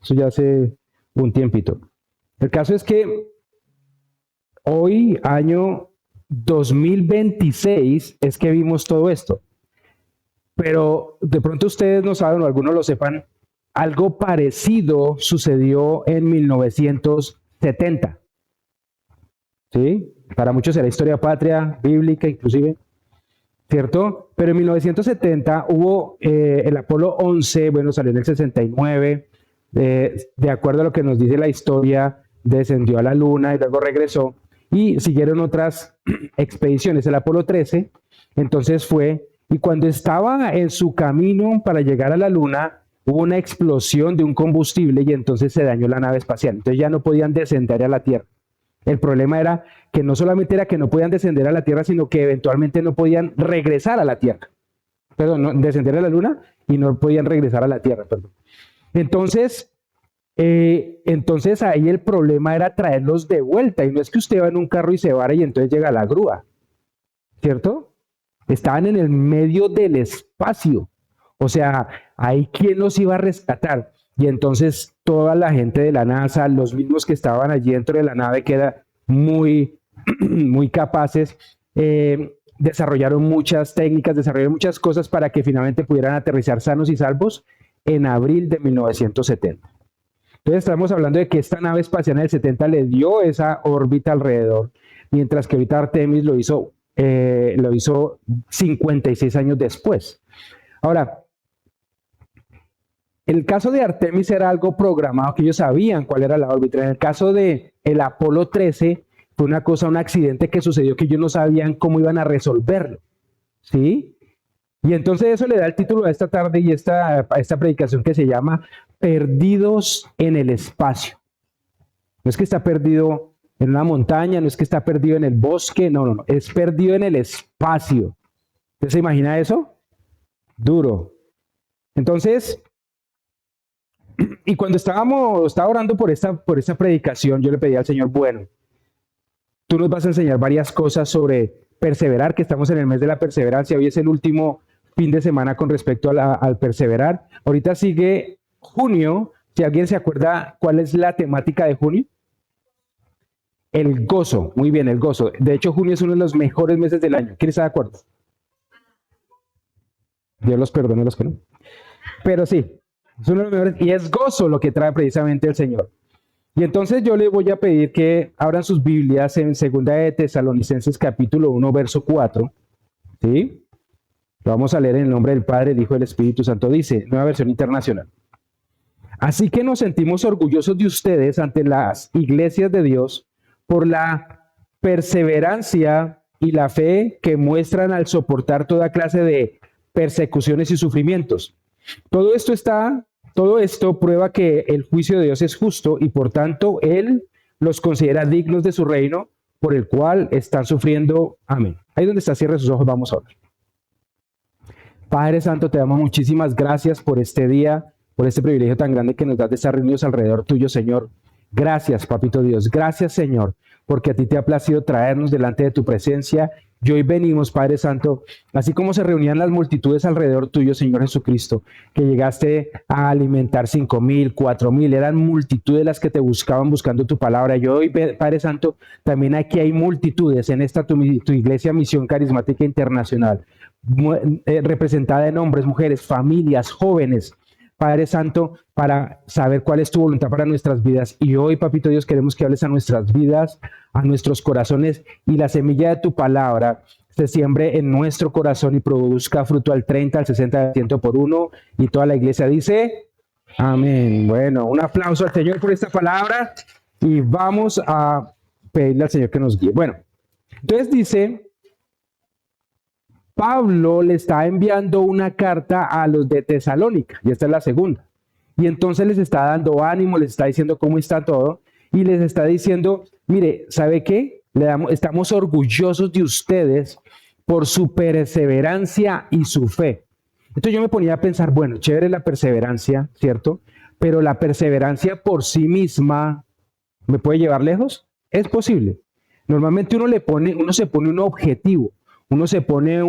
Eso ya hace un tiempito. El caso es que hoy, año 2026, es que vimos todo esto. Pero de pronto ustedes no saben, o algunos lo sepan, algo parecido sucedió en 1970. ¿Sí? Para muchos era historia patria, bíblica inclusive, ¿cierto? Pero en 1970 hubo el Apolo 11, bueno, salió en el 69, de acuerdo a lo que nos dice la historia, descendió a la Luna y luego regresó, y siguieron otras expediciones. El Apolo 13, entonces fue, y cuando estaba en su camino para llegar a la Luna, hubo una explosión de un combustible y entonces se dañó la nave espacial. Entonces ya no podían descender a la Tierra. El problema era que no solamente era que no podían descender a la Tierra, sino que eventualmente no podían regresar a la Tierra. Perdón, no, descender a la Luna y no podían regresar a la Tierra, perdón. Entonces ahí el problema era traerlos de vuelta. Y no es que usted va en un carro y se vara y entonces llega la grúa, ¿cierto? Estaban en el medio del espacio. O sea, ahí quién los iba a rescatar. Y entonces toda la gente de la NASA, los mismos que estaban allí dentro de la nave, que eran muy, muy capaces, desarrollaron muchas técnicas, desarrollaron muchas cosas para que finalmente pudieran aterrizar sanos y salvos en abril de 1970. Entonces estamos hablando de que esta nave espacial en el 70 le dio esa órbita alrededor, mientras que ahorita Artemis lo hizo 56 años después. Ahora, el caso de Artemis era algo programado, que ellos sabían cuál era la órbita. En el caso de el Apolo 13 fue una cosa, un accidente que sucedió que ellos no sabían cómo iban a resolverlo, ¿sí? Y entonces eso le da el título a esta tarde y esta predicación, que se llama Perdidos en el Espacio. No es que está perdido en una montaña, no es que está perdido en el bosque, no, es perdido en el espacio. ¿Usted se imagina eso? Duro. Entonces, y cuando estaba orando por esta predicación, yo le pedí al Señor, bueno, tú nos vas a enseñar varias cosas sobre perseverar, que estamos en el mes de la perseverancia. Hoy es el último fin de semana con respecto al perseverar. Ahorita sigue junio. Si alguien se acuerda cuál es la temática de junio. El gozo, muy bien, el gozo. De hecho, junio es uno de los mejores meses del año. ¿Quién está de acuerdo? Dios los perdone a los que no. Pero sí, es uno de los mejores, y es gozo lo que trae precisamente el Señor. Y entonces yo le voy a pedir que abran sus Biblias en 2 de Tesalonicenses capítulo 1, verso 4. ¿Sí? Lo vamos a leer en el nombre del Padre, el Hijo y del Espíritu Santo. Dice, nueva versión internacional. Así que nos sentimos orgullosos de ustedes ante las iglesias de Dios por la perseverancia y la fe que muestran al soportar toda clase de persecuciones y sufrimientos. Todo esto prueba que el juicio de Dios es justo y por tanto Él los considera dignos de su reino, por el cual están sufriendo. Amén. Ahí donde está, cierre sus ojos, vamos a orar. Padre Santo, te damos muchísimas gracias por este día, por este privilegio tan grande que nos das de estar reunidos alrededor tuyo, Señor. Gracias, Papito Dios. Gracias, Señor, porque a ti te ha placido traernos delante de tu presencia. Y hoy venimos, Padre Santo, así como se reunían las multitudes alrededor tuyo, Señor Jesucristo, que llegaste a alimentar 5,000, 4,000, eran multitudes las que te buscaban buscando tu palabra. Y hoy, Padre Santo, también aquí hay multitudes en esta tu iglesia Misión Carismática Internacional, representada en hombres, mujeres, familias, jóvenes, Padre Santo, para saber cuál es tu voluntad para nuestras vidas. Y hoy, Papito Dios, queremos que hables a nuestras vidas, a nuestros corazones, y la semilla de tu palabra se siembre en nuestro corazón y produzca fruto al 30, al 60, al 100 por uno. Y toda la iglesia dice, amén. Bueno, un aplauso al Señor por esta palabra y vamos a pedirle al Señor que nos guíe. Bueno, entonces dice, Pablo le está enviando una carta a los de Tesalónica, y esta es la segunda. Y entonces les está dando ánimo, les está diciendo cómo está todo, y les está diciendo, mire, ¿sabe qué? Estamos orgullosos de ustedes por su perseverancia y su fe. Entonces yo me ponía a pensar, bueno, chévere la perseverancia, ¿cierto? Pero la perseverancia por sí misma, ¿me puede llevar lejos? Es posible. Normalmente uno se pone un objetivo. Uno se pone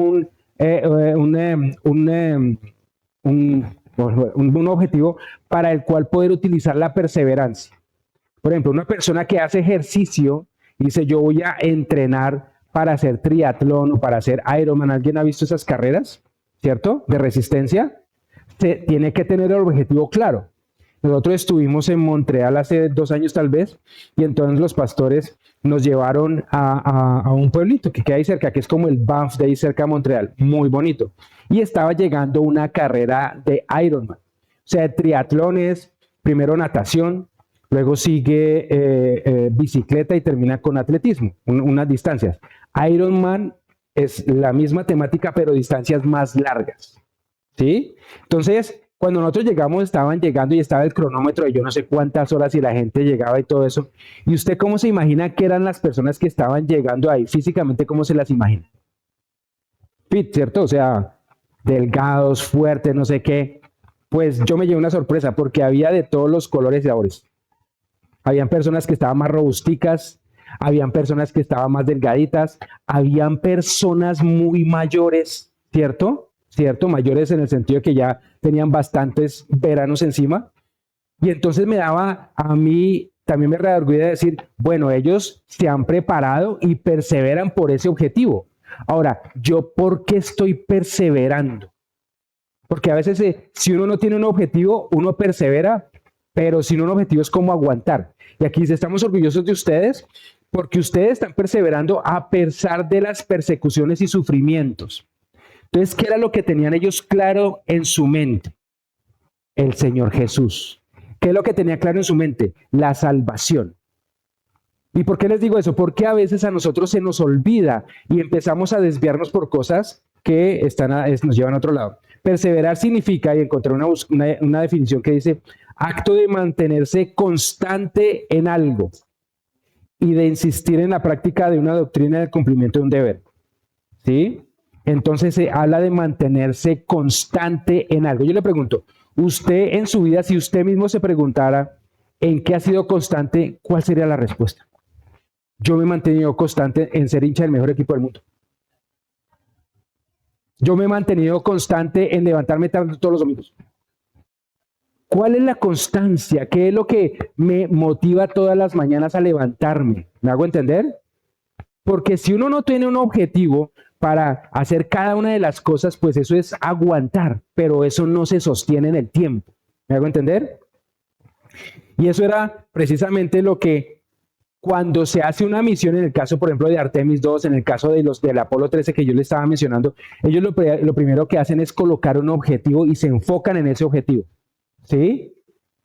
un objetivo para el cual poder utilizar la perseverancia. Por ejemplo, una persona que hace ejercicio y dice, yo voy a entrenar para hacer triatlón o para hacer Ironman. ¿Alguien ha visto esas carreras? ¿Cierto? De resistencia. Se tiene que tener el objetivo claro. Nosotros estuvimos en Montreal hace 2 años tal vez, y entonces los pastores nos llevaron a un pueblito que queda ahí cerca, que es como el Banff de ahí cerca de Montreal, muy bonito. Y estaba llegando una carrera de Ironman. O sea, triatlones, primero natación, luego sigue bicicleta y termina con atletismo, unas distancias. Ironman es la misma temática, pero distancias más largas. ¿Sí? Entonces, cuando nosotros llegamos, estaban llegando y estaba el cronómetro de yo no sé cuántas horas y la gente llegaba y todo eso. ¿Y usted cómo se imagina que eran las personas que estaban llegando ahí? Físicamente, ¿cómo se las imagina? Fit, ¿cierto? O sea, delgados, fuertes, no sé qué. Pues yo me llevé una sorpresa porque había de todos los colores y sabores. Habían personas que estaban más robusticas, habían personas que estaban más delgaditas, habían personas muy mayores, ¿cierto? ¿Cierto? Mayores en el sentido de que ya tenían bastantes veranos encima. Y entonces me daba a mí, también me redarguía de decir, bueno, ellos se han preparado y perseveran por ese objetivo. Ahora, ¿yo por qué estoy perseverando? Porque a veces si uno no tiene un objetivo, uno persevera, pero sin un objetivo es como aguantar. Y aquí dice, estamos orgullosos de ustedes porque ustedes están perseverando a pesar de las persecuciones y sufrimientos. Entonces, ¿qué era lo que tenían ellos claro en su mente? El Señor Jesús. ¿Qué es lo que tenía claro en su mente? La salvación. ¿Y por qué les digo eso? Porque a veces a nosotros se nos olvida y empezamos a desviarnos por cosas que nos llevan a otro lado. Perseverar significa, y encontré una definición que dice, acto de mantenerse constante en algo y de insistir en la práctica de una doctrina del cumplimiento de un deber. ¿Sí? Entonces se habla de mantenerse constante en algo. Yo le pregunto, usted en su vida, si usted mismo se preguntara en qué ha sido constante, ¿cuál sería la respuesta? Yo me he mantenido constante en ser hincha del mejor equipo del mundo. Yo me he mantenido constante en levantarme tarde todos los domingos. ¿Cuál es la constancia? ¿Qué es lo que me motiva todas las mañanas a levantarme? ¿Me hago entender? Porque si uno no tiene un objetivo para hacer cada una de las cosas, pues eso es aguantar, pero eso no se sostiene en el tiempo. ¿Me hago entender? Y eso era precisamente lo que cuando se hace una misión, en el caso, por ejemplo, de Artemis 2, en el caso de los del Apolo 13 que yo le estaba mencionando, ellos lo primero que hacen es colocar un objetivo y se enfocan en ese objetivo. ¿Sí?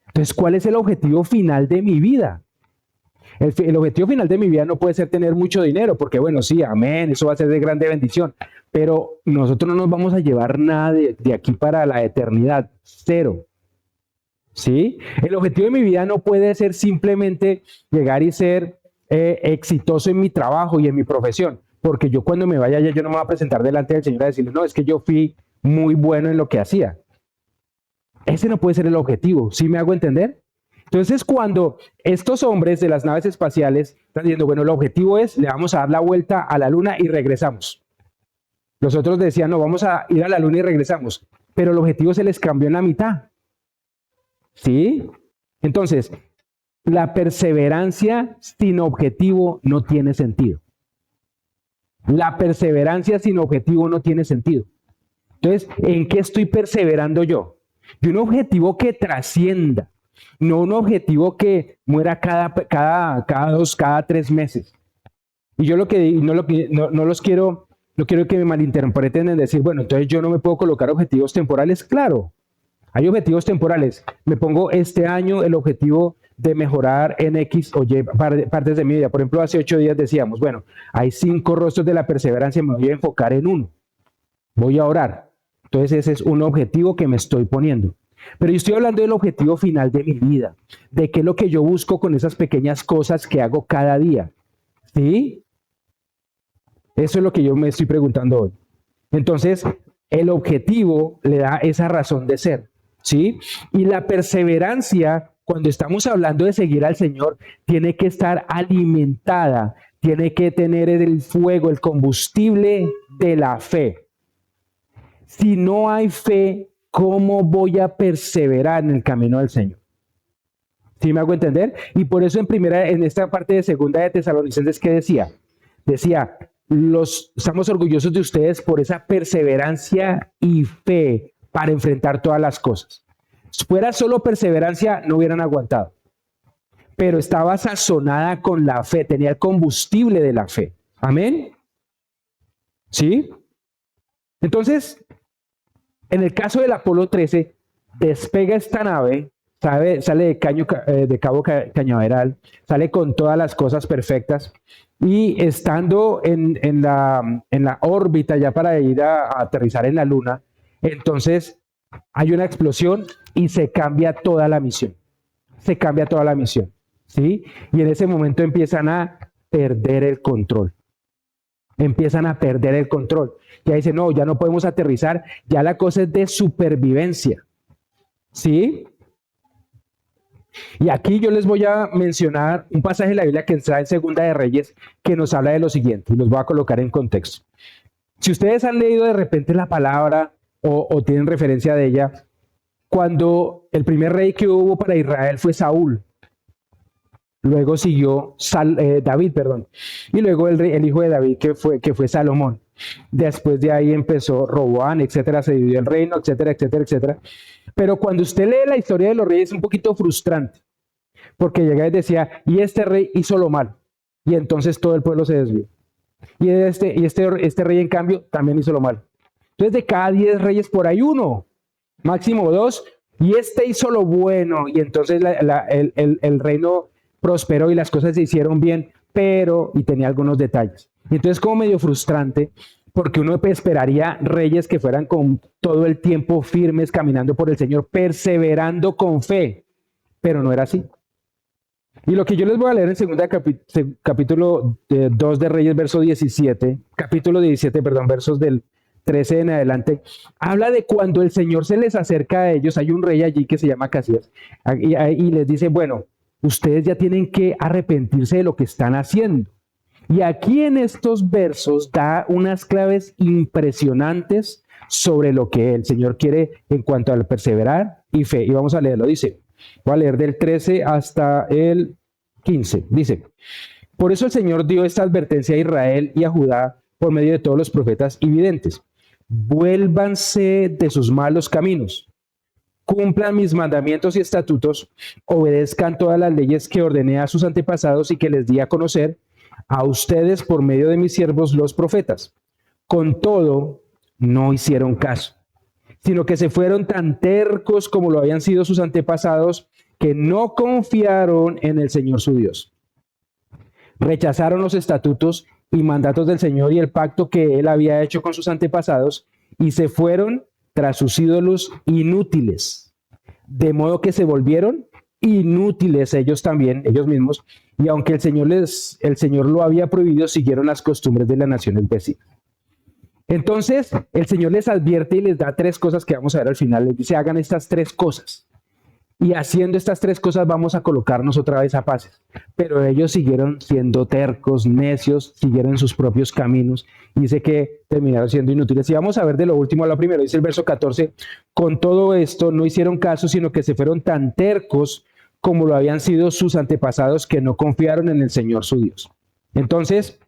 Entonces, ¿cuál es el objetivo final de mi vida? El objetivo final de mi vida no puede ser tener mucho dinero, porque bueno, sí, amén, eso va a ser de grande bendición, pero nosotros no nos vamos a llevar nada de aquí para la eternidad, cero. ¿Sí? El objetivo de mi vida no puede ser simplemente llegar y ser exitoso en mi trabajo y en mi profesión, porque yo cuando me vaya allá, yo no me voy a presentar delante del Señor a decirle, no, es que yo fui muy bueno en lo que hacía. Ese no puede ser el objetivo, ¿sí me hago entender? Entonces, cuando estos hombres de las naves espaciales están diciendo, bueno, el objetivo es, le vamos a dar la vuelta a la luna y regresamos. Los otros decían, no, vamos a ir a la luna y regresamos. Pero el objetivo se les cambió en la mitad. ¿Sí? Entonces, la perseverancia sin objetivo no tiene sentido. La perseverancia sin objetivo no tiene sentido. Entonces, ¿en qué estoy perseverando yo? De un objetivo que trascienda, no un objetivo que muera cada 2, cada 3 meses. Y yo lo que no quiero que me malinterpreten en decir, bueno, entonces yo no me puedo colocar objetivos temporales. Claro, hay objetivos temporales. Me pongo este año el objetivo de mejorar en X o Y partes de mi vida. Por ejemplo, hace 8 días decíamos, bueno, hay 5 rostros de la perseverancia, me voy a enfocar en uno. Voy a orar. Entonces ese es un objetivo que me estoy poniendo. Pero yo estoy hablando del objetivo final de mi vida, de qué es lo que yo busco con esas pequeñas cosas que hago cada día. ¿Sí? Eso es lo que yo me estoy preguntando hoy. Entonces, el objetivo le da esa razón de ser. ¿Sí? Y la perseverancia, cuando estamos hablando de seguir al Señor, tiene que estar alimentada, tiene que tener el fuego, el combustible de la fe. Si no hay fe, ¿cómo voy a perseverar en el camino del Señor? ¿Sí me hago entender? Y por eso en esta parte de segunda de Tesalonicenses, ¿qué decía? Decía, estamos orgullosos de ustedes por esa perseverancia y fe para enfrentar todas las cosas. Si fuera solo perseverancia, no hubieran aguantado. Pero estaba sazonada con la fe, tenía el combustible de la fe. Amén. ¿Sí? Entonces, en el caso del Apolo 13, despega esta nave, sale de Cabo Cañaveral, sale con todas las cosas perfectas y estando en la órbita ya para ir a aterrizar en la Luna, entonces hay una explosión y se cambia toda la misión. Se cambia toda la misión, ¿sí? Y en ese momento empiezan a perder el control. Empiezan a perder el control. Ya dicen, no, ya no podemos aterrizar, ya la cosa es de supervivencia. ¿Sí? Y aquí yo les voy a mencionar un pasaje de la Biblia que está en Segunda de Reyes que nos habla de lo siguiente, y los voy a colocar en contexto. Si ustedes han leído de repente la palabra o tienen referencia de ella, cuando el primer rey que hubo para Israel fue Saúl, luego siguió David, y luego el hijo de David que fue Salomón. Después de ahí empezó Roboán, etcétera, se dividió el reino, etcétera, etcétera, etcétera. Pero cuando usted lee la historia de los reyes es un poquito frustrante, porque llega y decía, y este rey hizo lo malo, y entonces todo el pueblo se desvió. Y este rey, en cambio, también hizo lo malo. Entonces, de cada 10 reyes, por ahí uno, máximo 2, y este hizo lo bueno, y entonces el reino prosperó y las cosas se hicieron bien, y tenía algunos detalles. Y entonces, como medio frustrante, porque uno esperaría reyes que fueran con todo el tiempo firmes, caminando por el Señor, perseverando con fe, pero no era así. Y lo que yo les voy a leer en capítulo 2 de Reyes, capítulo 17, versos del 13 en adelante, habla de cuando el Señor se les acerca a ellos. Hay un rey allí que se llama Acazías, y les dice, bueno, ustedes ya tienen que arrepentirse de lo que están haciendo. Y aquí en estos versos da unas claves impresionantes sobre lo que el Señor quiere en cuanto al perseverar y fe. Y vamos a leerlo, dice, voy a leer del 13 hasta el 15. Dice, por eso el Señor dio esta advertencia a Israel y a Judá por medio de todos los profetas y videntes. Vuélvanse de sus malos caminos, cumplan mis mandamientos y estatutos, obedezcan todas las leyes que ordené a sus antepasados y que les di a conocer a ustedes por medio de mis siervos los profetas. Con todo, no hicieron caso, sino que se fueron tan tercos como lo habían sido sus antepasados, que no confiaron en el Señor su Dios. Rechazaron los estatutos y mandatos del Señor y el pacto que él había hecho con sus antepasados, y se fueron tras sus ídolos inútiles, de modo que se volvieron inútiles ellos también, ellos mismos, y aunque el Señor lo había prohibido, siguieron las costumbres de las naciones vecinas. Entonces, el Señor les advierte y les da 3 cosas que vamos a ver al final. Les dice, hagan estas 3 cosas. Y haciendo estas 3 cosas vamos a colocarnos otra vez a paces. Pero ellos siguieron siendo tercos, necios, siguieron sus propios caminos. Y dice que terminaron siendo inútiles. Y vamos a ver de lo último a lo primero. Dice el verso 14, con todo esto no hicieron caso, sino que se fueron tan tercos como lo habían sido sus antepasados, que no confiaron en el Señor su Dios. Entonces,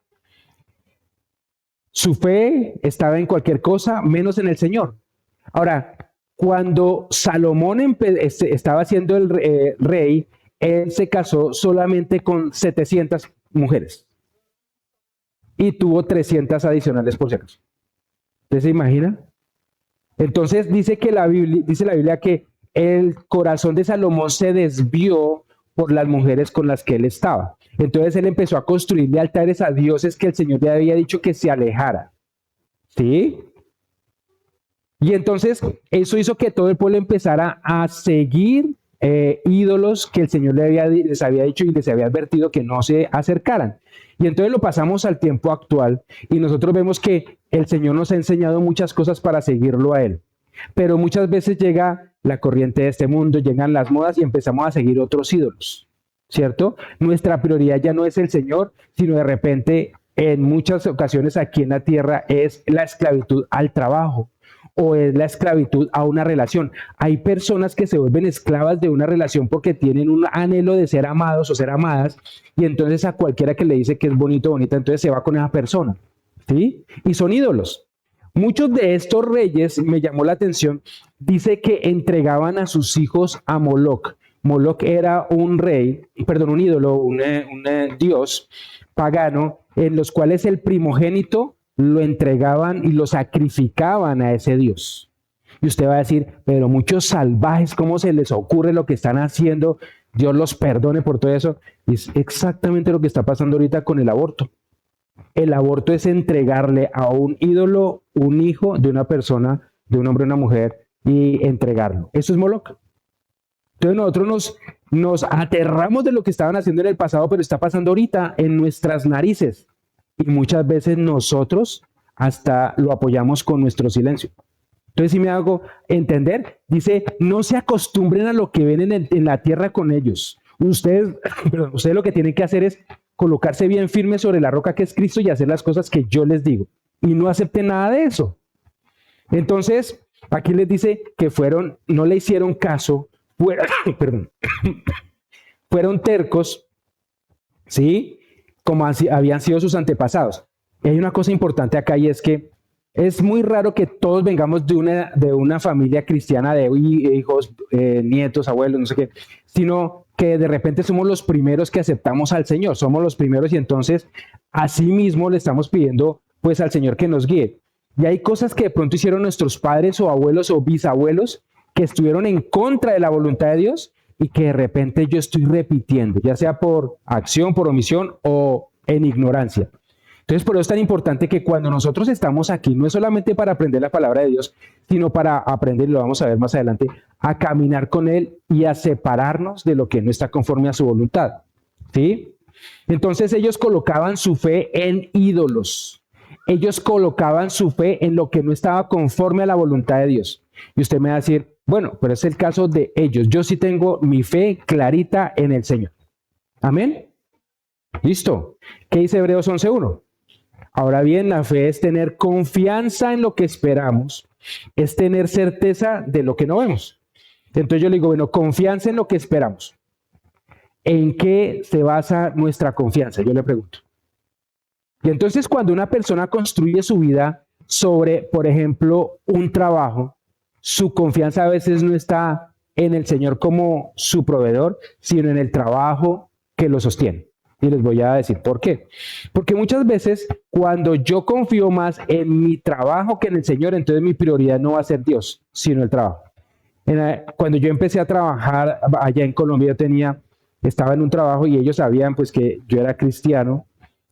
su fe estaba en cualquier cosa, menos en el Señor. Ahora, cuando Salomón estaba siendo el rey, él se casó solamente con 700 mujeres y tuvo 300 adicionales por si acaso. ¿Usted se imagina? Entonces dice la Biblia que el corazón de Salomón se desvió por las mujeres con las que él estaba. Entonces él empezó a construirle altares a dioses que el Señor le había dicho que se alejara. ¿Sí? Y entonces eso hizo que todo el pueblo empezara a seguir ídolos que el Señor les había dicho y les había advertido que no se acercaran. Y entonces lo pasamos al tiempo actual y nosotros vemos que el Señor nos ha enseñado muchas cosas para seguirlo a Él. Pero muchas veces llega la corriente de este mundo, llegan las modas y empezamos a seguir otros ídolos, ¿cierto? Nuestra prioridad ya no es el Señor, sino de repente en muchas ocasiones aquí en la tierra es la esclavitud al trabajo, o es la esclavitud a una relación. Hay personas que se vuelven esclavas de una relación porque tienen un anhelo de ser amados o ser amadas, y entonces a cualquiera que le dice que es bonito, bonita, entonces se va con esa persona, ¿sí? Y son ídolos. Muchos de estos reyes, me llamó la atención, dice que entregaban a sus hijos a Moloch. Moloch era un rey, perdón, un ídolo, un dios pagano, en los cuales el primogénito lo entregaban y lo sacrificaban a ese dios. Y usted va a decir, pero muchos salvajes, ¿cómo se les ocurre lo que están haciendo? Dios los perdone por todo eso. Y es exactamente lo que está pasando ahorita con el aborto. El aborto es entregarle a un ídolo un hijo de una persona, de un hombre o una mujer, y entregarlo. Eso es Moloch. Entonces nosotros nos aterramos de lo que estaban haciendo en el pasado, pero está pasando ahorita en nuestras narices. Y muchas veces nosotros hasta lo apoyamos con nuestro silencio. Entonces, si me hago entender, dice, no se acostumbren a lo que ven en la tierra con ellos. Ustedes lo que tienen que hacer es colocarse bien firme sobre la roca que es Cristo y hacer las cosas que yo les digo. Y no acepten nada de eso. Entonces, aquí les dice que no le hicieron caso, fueron tercos, ¿sí? Como habían sido sus antepasados. Y hay una cosa importante acá, y es que es muy raro que todos vengamos de una familia cristiana, de hijos, nietos, abuelos, no sé qué, sino que de repente somos los primeros que aceptamos al Señor, somos los primeros, y entonces así mismo le estamos pidiendo pues al Señor que nos guíe. Y hay cosas que de pronto hicieron nuestros padres o abuelos o bisabuelos que estuvieron en contra de la voluntad de Dios y que de repente yo estoy repitiendo, ya sea por acción, por omisión o en ignorancia. Entonces, por eso es tan importante que cuando nosotros estamos aquí, no es solamente para aprender la palabra de Dios, sino para aprender, y lo vamos a ver más adelante, a caminar con Él y a separarnos de lo que no está conforme a su voluntad. ¿Sí? Entonces ellos colocaban su fe en ídolos. Ellos colocaban su fe en lo que no estaba conforme a la voluntad de Dios. Y usted me va a decir, bueno, pero es el caso de ellos. Yo sí tengo mi fe clarita en el Señor. Amén. Listo. ¿Qué dice Hebreos 11:1? Ahora bien, la fe es tener confianza en lo que esperamos, es tener certeza de lo que no vemos. Entonces yo le digo, bueno, confianza en lo que esperamos. ¿En qué se basa nuestra confianza? Yo le pregunto. Y entonces cuando una persona construye su vida sobre, por ejemplo, un trabajo, su confianza a veces no está en el Señor como su proveedor, sino en el trabajo que lo sostiene. Y les voy a decir por qué. Porque muchas veces cuando yo confío más en mi trabajo que en el Señor, entonces mi prioridad no va a ser Dios, sino el trabajo. Cuando yo empecé a trabajar allá en Colombia, estaba en un trabajo y ellos sabían pues que yo era cristiano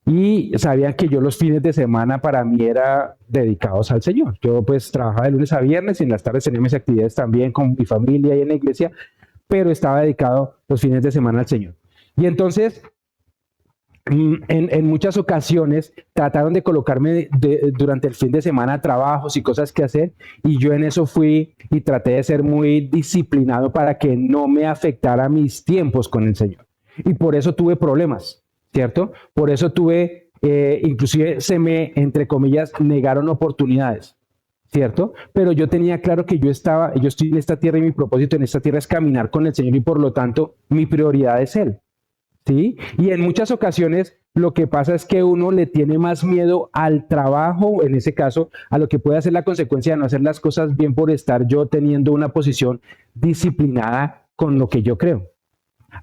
y sabían que yo los fines de semana para mí era dedicados al Señor. Yo pues trabajaba de lunes a viernes y en las tardes tenía mis actividades también con mi familia y en la iglesia, pero estaba dedicado los fines de semana al Señor. Y entonces en muchas ocasiones trataron de colocarme durante el fin de semana trabajos y cosas que hacer, y yo en eso fui y traté de ser muy disciplinado para que no me afectara mis tiempos con el Señor. Y por eso tuve problemas, ¿cierto? Por eso inclusive se me, entre comillas, negaron oportunidades, ¿cierto? Pero yo tenía claro que yo estoy en esta tierra y mi propósito en esta tierra es caminar con el Señor y por lo tanto mi prioridad es Él. ¿Sí? Y en muchas ocasiones lo que pasa es que uno le tiene más miedo al trabajo, en ese caso, a lo que puede ser la consecuencia de no hacer las cosas bien por estar yo teniendo una posición disciplinada con lo que yo creo.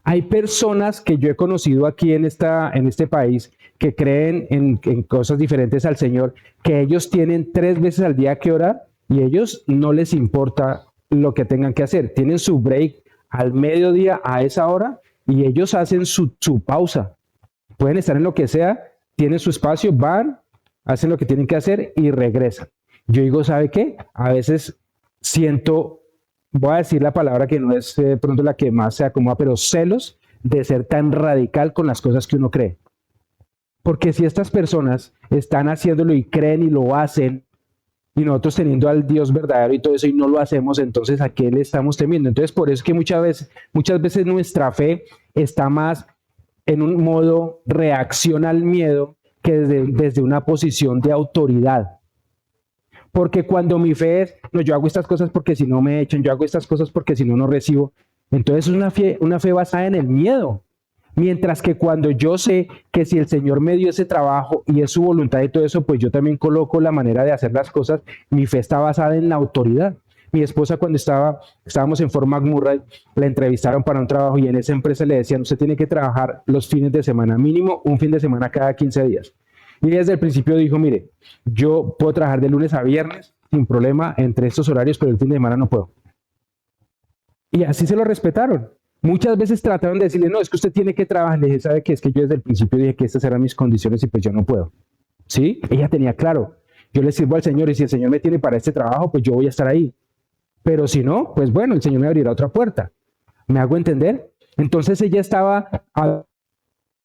Hay personas que yo he conocido aquí en este país que creen en cosas diferentes al Señor, que ellos tienen 3 veces al día que orar y ellos no les importa lo que tengan que hacer. Tienen su break al mediodía a esa hora y ellos hacen su pausa. Pueden estar en lo que sea, tienen su espacio, van, hacen lo que tienen que hacer y regresan. Yo digo, ¿sabe qué? A veces siento, voy a decir la palabra que no es pronto la que más se acomoda, pero celos de ser tan radical con las cosas que uno cree. Porque si estas personas están haciéndolo y creen y lo hacen, y nosotros teniendo al Dios verdadero y todo eso y no lo hacemos, entonces ¿a qué le estamos temiendo? Entonces por eso es que muchas veces nuestra fe está más en un modo reacción al miedo que desde una posición de autoridad. Porque cuando mi fe es, no, yo hago estas cosas porque si no me echan, yo hago estas cosas porque si no, no recibo. Entonces es una fe basada en el miedo. Mientras que cuando yo sé que si el Señor me dio ese trabajo y es su voluntad y todo eso, pues yo también coloco la manera de hacer las cosas, mi fe está basada en la autoridad. Mi esposa cuando estábamos en Fort McMurray, la entrevistaron para un trabajo y en esa empresa le decían, usted tiene que trabajar los fines de semana, mínimo un fin de semana cada 15 días. Y desde el principio dijo, mire, yo puedo trabajar de lunes a viernes sin problema entre estos horarios, pero el fin de semana no puedo. Y así se lo respetaron. Muchas veces trataron de decirle, no, es que usted tiene que trabajar. Le dije, ¿sabe qué? Es que yo desde el principio dije que estas eran mis condiciones y pues yo no puedo. ¿Sí? Ella tenía claro, yo le sirvo al Señor y si el Señor me tiene para este trabajo, pues yo voy a estar ahí. Pero si no, pues bueno, el Señor me abrirá otra puerta. ¿Me hago entender? Entonces ella estaba a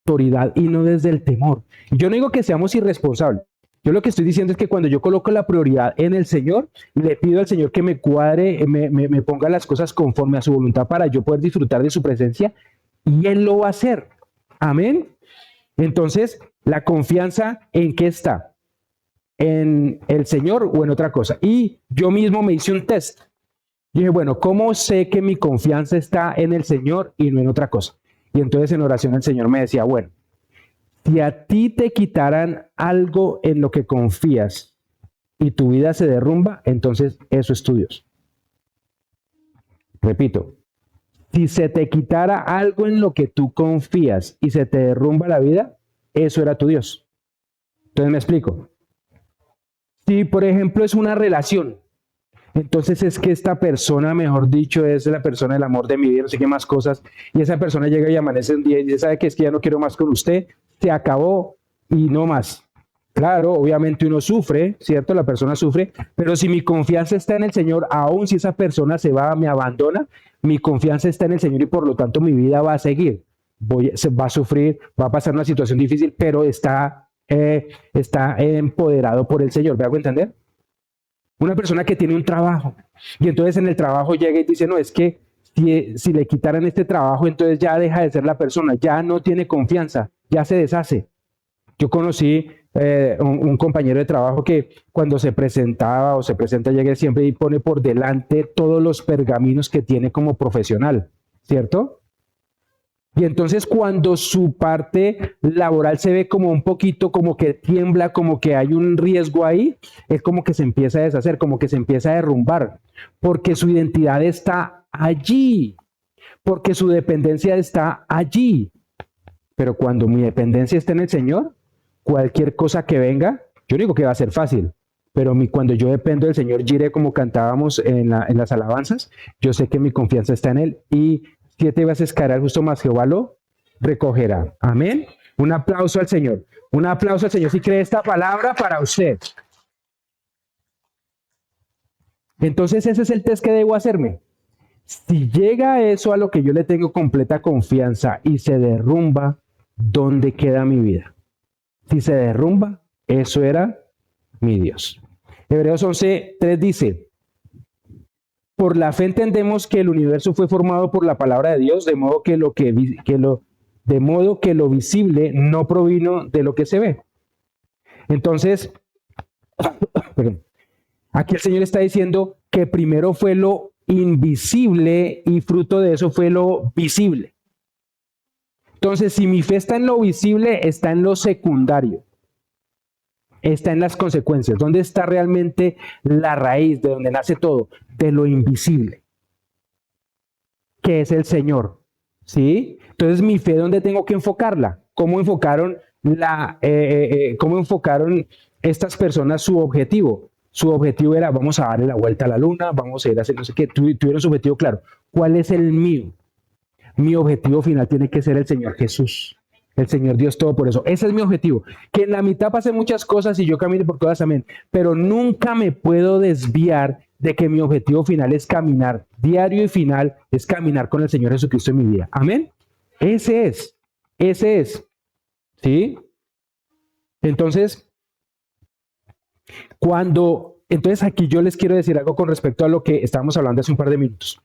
autoridad y no desde el temor. Yo no digo que seamos irresponsables. Yo lo que estoy diciendo es que cuando yo coloco la prioridad en el Señor, le pido al Señor que me cuadre, me ponga las cosas conforme a su voluntad para yo poder disfrutar de su presencia y Él lo va a hacer. Amén. Entonces, la confianza ¿en qué está? ¿En el Señor o en otra cosa? Y yo mismo me hice un test. Dije, bueno, ¿cómo sé que mi confianza está en el Señor y no en otra cosa? Y entonces en oración el Señor me decía, bueno, si a ti te quitaran algo en lo que confías y tu vida se derrumba, entonces eso es tu Dios. Repito, si se te quitara algo en lo que tú confías y se te derrumba la vida, eso era tu Dios. Entonces me explico. Si, por ejemplo, es una relación, entonces es que esta persona, mejor dicho, es la persona del amor de mi vida, no sé qué más cosas, y esa persona llega y amanece un día y dice, ¿sabe qué? Es que ya no quiero más con usted, se acabó y no más. Claro, obviamente uno sufre, ¿cierto? La persona sufre, pero si mi confianza está en el Señor, aun si esa persona se va, me abandona, mi confianza está en el Señor y por lo tanto mi vida va a seguir. Va a sufrir, va a pasar una situación difícil, pero está empoderado por el Señor. ¿Me hago entender? Una persona que tiene un trabajo y entonces en el trabajo llega y dice, no, es que si le quitaran este trabajo, entonces ya deja de ser la persona, ya no tiene confianza, ya se deshace. Yo conocí un compañero de trabajo que cuando se presentaba o se presenta, llega siempre y pone por delante todos los pergaminos que tiene como profesional, ¿cierto? Y entonces cuando su parte laboral se ve como un poquito, como que tiembla, como que hay un riesgo ahí, es como que se empieza a deshacer, como que se empieza a derrumbar, porque su identidad está allí, porque su dependencia está allí. Pero cuando mi dependencia está en el Señor, cualquier cosa que venga, yo digo que va a ser fácil, pero cuando yo dependo del Señor, Jireh, como cantábamos en las alabanzas, yo sé que mi confianza está en Él y 7 veces caerá el justo, más Jehová lo recogerá. Amén. Un aplauso al Señor. Un aplauso al Señor si cree esta palabra para usted. Entonces ese es el test que debo hacerme. Si llega eso a lo que yo le tengo completa confianza y se derrumba, ¿dónde queda mi vida? Si se derrumba, eso era mi Dios. Hebreos 11:3 dice, por la fe entendemos que el universo fue formado por la palabra de Dios, de modo que lo visible no provino de lo que se ve. Entonces, perdón, aquí el Señor está diciendo que primero fue lo invisible y fruto de eso fue lo visible. Entonces, si mi fe está en lo visible, está en lo secundario. Está en las consecuencias. ¿Dónde está realmente la raíz de donde nace todo? De lo invisible, que es el Señor. ¿Sí? Entonces, mi fe, ¿dónde tengo que enfocarla? ¿Cómo enfocaron estas personas su objetivo? Su objetivo era, vamos a darle la vuelta a la luna, vamos a ir a hacer no sé qué. Tuvieron su objetivo claro. ¿Cuál es el mío? Mi objetivo final tiene que ser el Señor Jesús. El Señor Dios Todopoderoso. Ese es mi objetivo. Que en la mitad pasen muchas cosas y yo camine por todas, amén. Pero nunca me puedo desviar de que mi objetivo final es caminar, diario y final, es caminar con el Señor Jesucristo en mi vida. Amén. Ese es. ¿Sí? Entonces, entonces aquí yo les quiero decir algo con respecto a lo que estábamos hablando hace un par de minutos.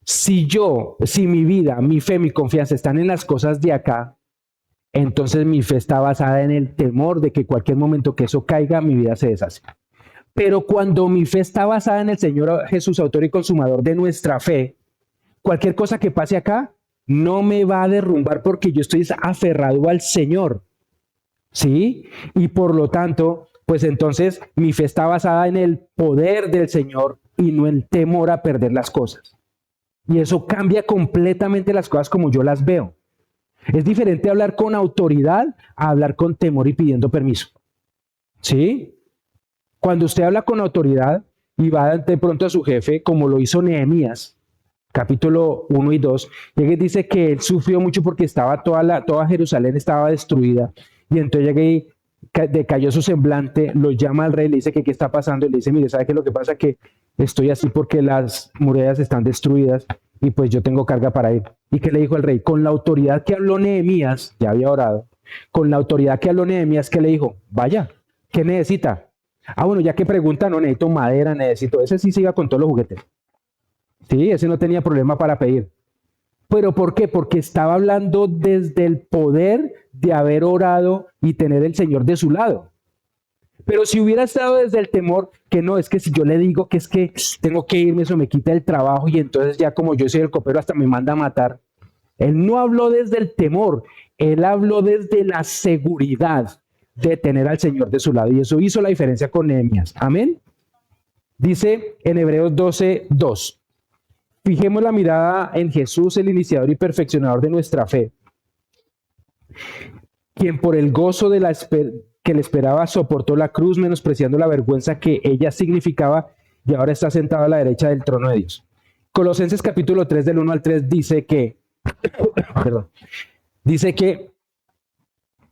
Si mi vida, mi fe, mi confianza están en las cosas de acá, entonces mi fe está basada en el temor de que cualquier momento que eso caiga, mi vida se deshace. Pero cuando mi fe está basada en el Señor Jesús, autor y consumador de nuestra fe, cualquier cosa que pase acá no me va a derrumbar porque yo estoy aferrado al Señor. ¿Sí? Y por lo tanto, pues entonces mi fe está basada en el poder del Señor y no en temor a perder las cosas. Y eso cambia completamente las cosas como yo las veo. Es diferente hablar con autoridad a hablar con temor y pidiendo permiso. ¿Sí? Cuando usted habla con autoridad y va de pronto a su jefe, como lo hizo Nehemías, capítulo 1 y 2, llega y dice que él sufrió mucho porque estaba toda Jerusalén estaba destruida. Y entonces llega y decayó su semblante, lo llama al rey, le dice que qué está pasando, y le dice, mire, ¿sabe qué es lo que pasa? Que estoy así porque las murallas están destruidas y pues yo tengo carga para ir. ¿Y qué le dijo el rey? Con la autoridad que habló Nehemías, ya había orado, con la autoridad que habló Nehemías, ¿qué le dijo? Vaya, ¿qué necesita? Ah, bueno, ya que pregunta, no necesito madera, necesito, ese sí se iba con todos los juguetes. Sí, ese no tenía problema para pedir. ¿Pero por qué? Porque estaba hablando desde el poder de haber orado y tener el Señor de su lado. Pero si hubiera estado desde el temor, que no, es que si yo le digo que es que tengo que irme, eso me quita el trabajo y entonces ya como yo soy el copero hasta me manda a matar. Él no habló desde el temor, él habló desde la seguridad de tener al Señor de su lado. Y eso hizo la diferencia con Nehemías. Amén. Dice en Hebreos 12:2. Fijemos la mirada en Jesús, el iniciador y perfeccionador de nuestra fe, quien por el gozo de que le esperaba soportó la cruz, menospreciando la vergüenza que ella significaba, y ahora está sentado a la derecha del trono de Dios. Colosenses capítulo 3 del 1 al 3 dice que, dice que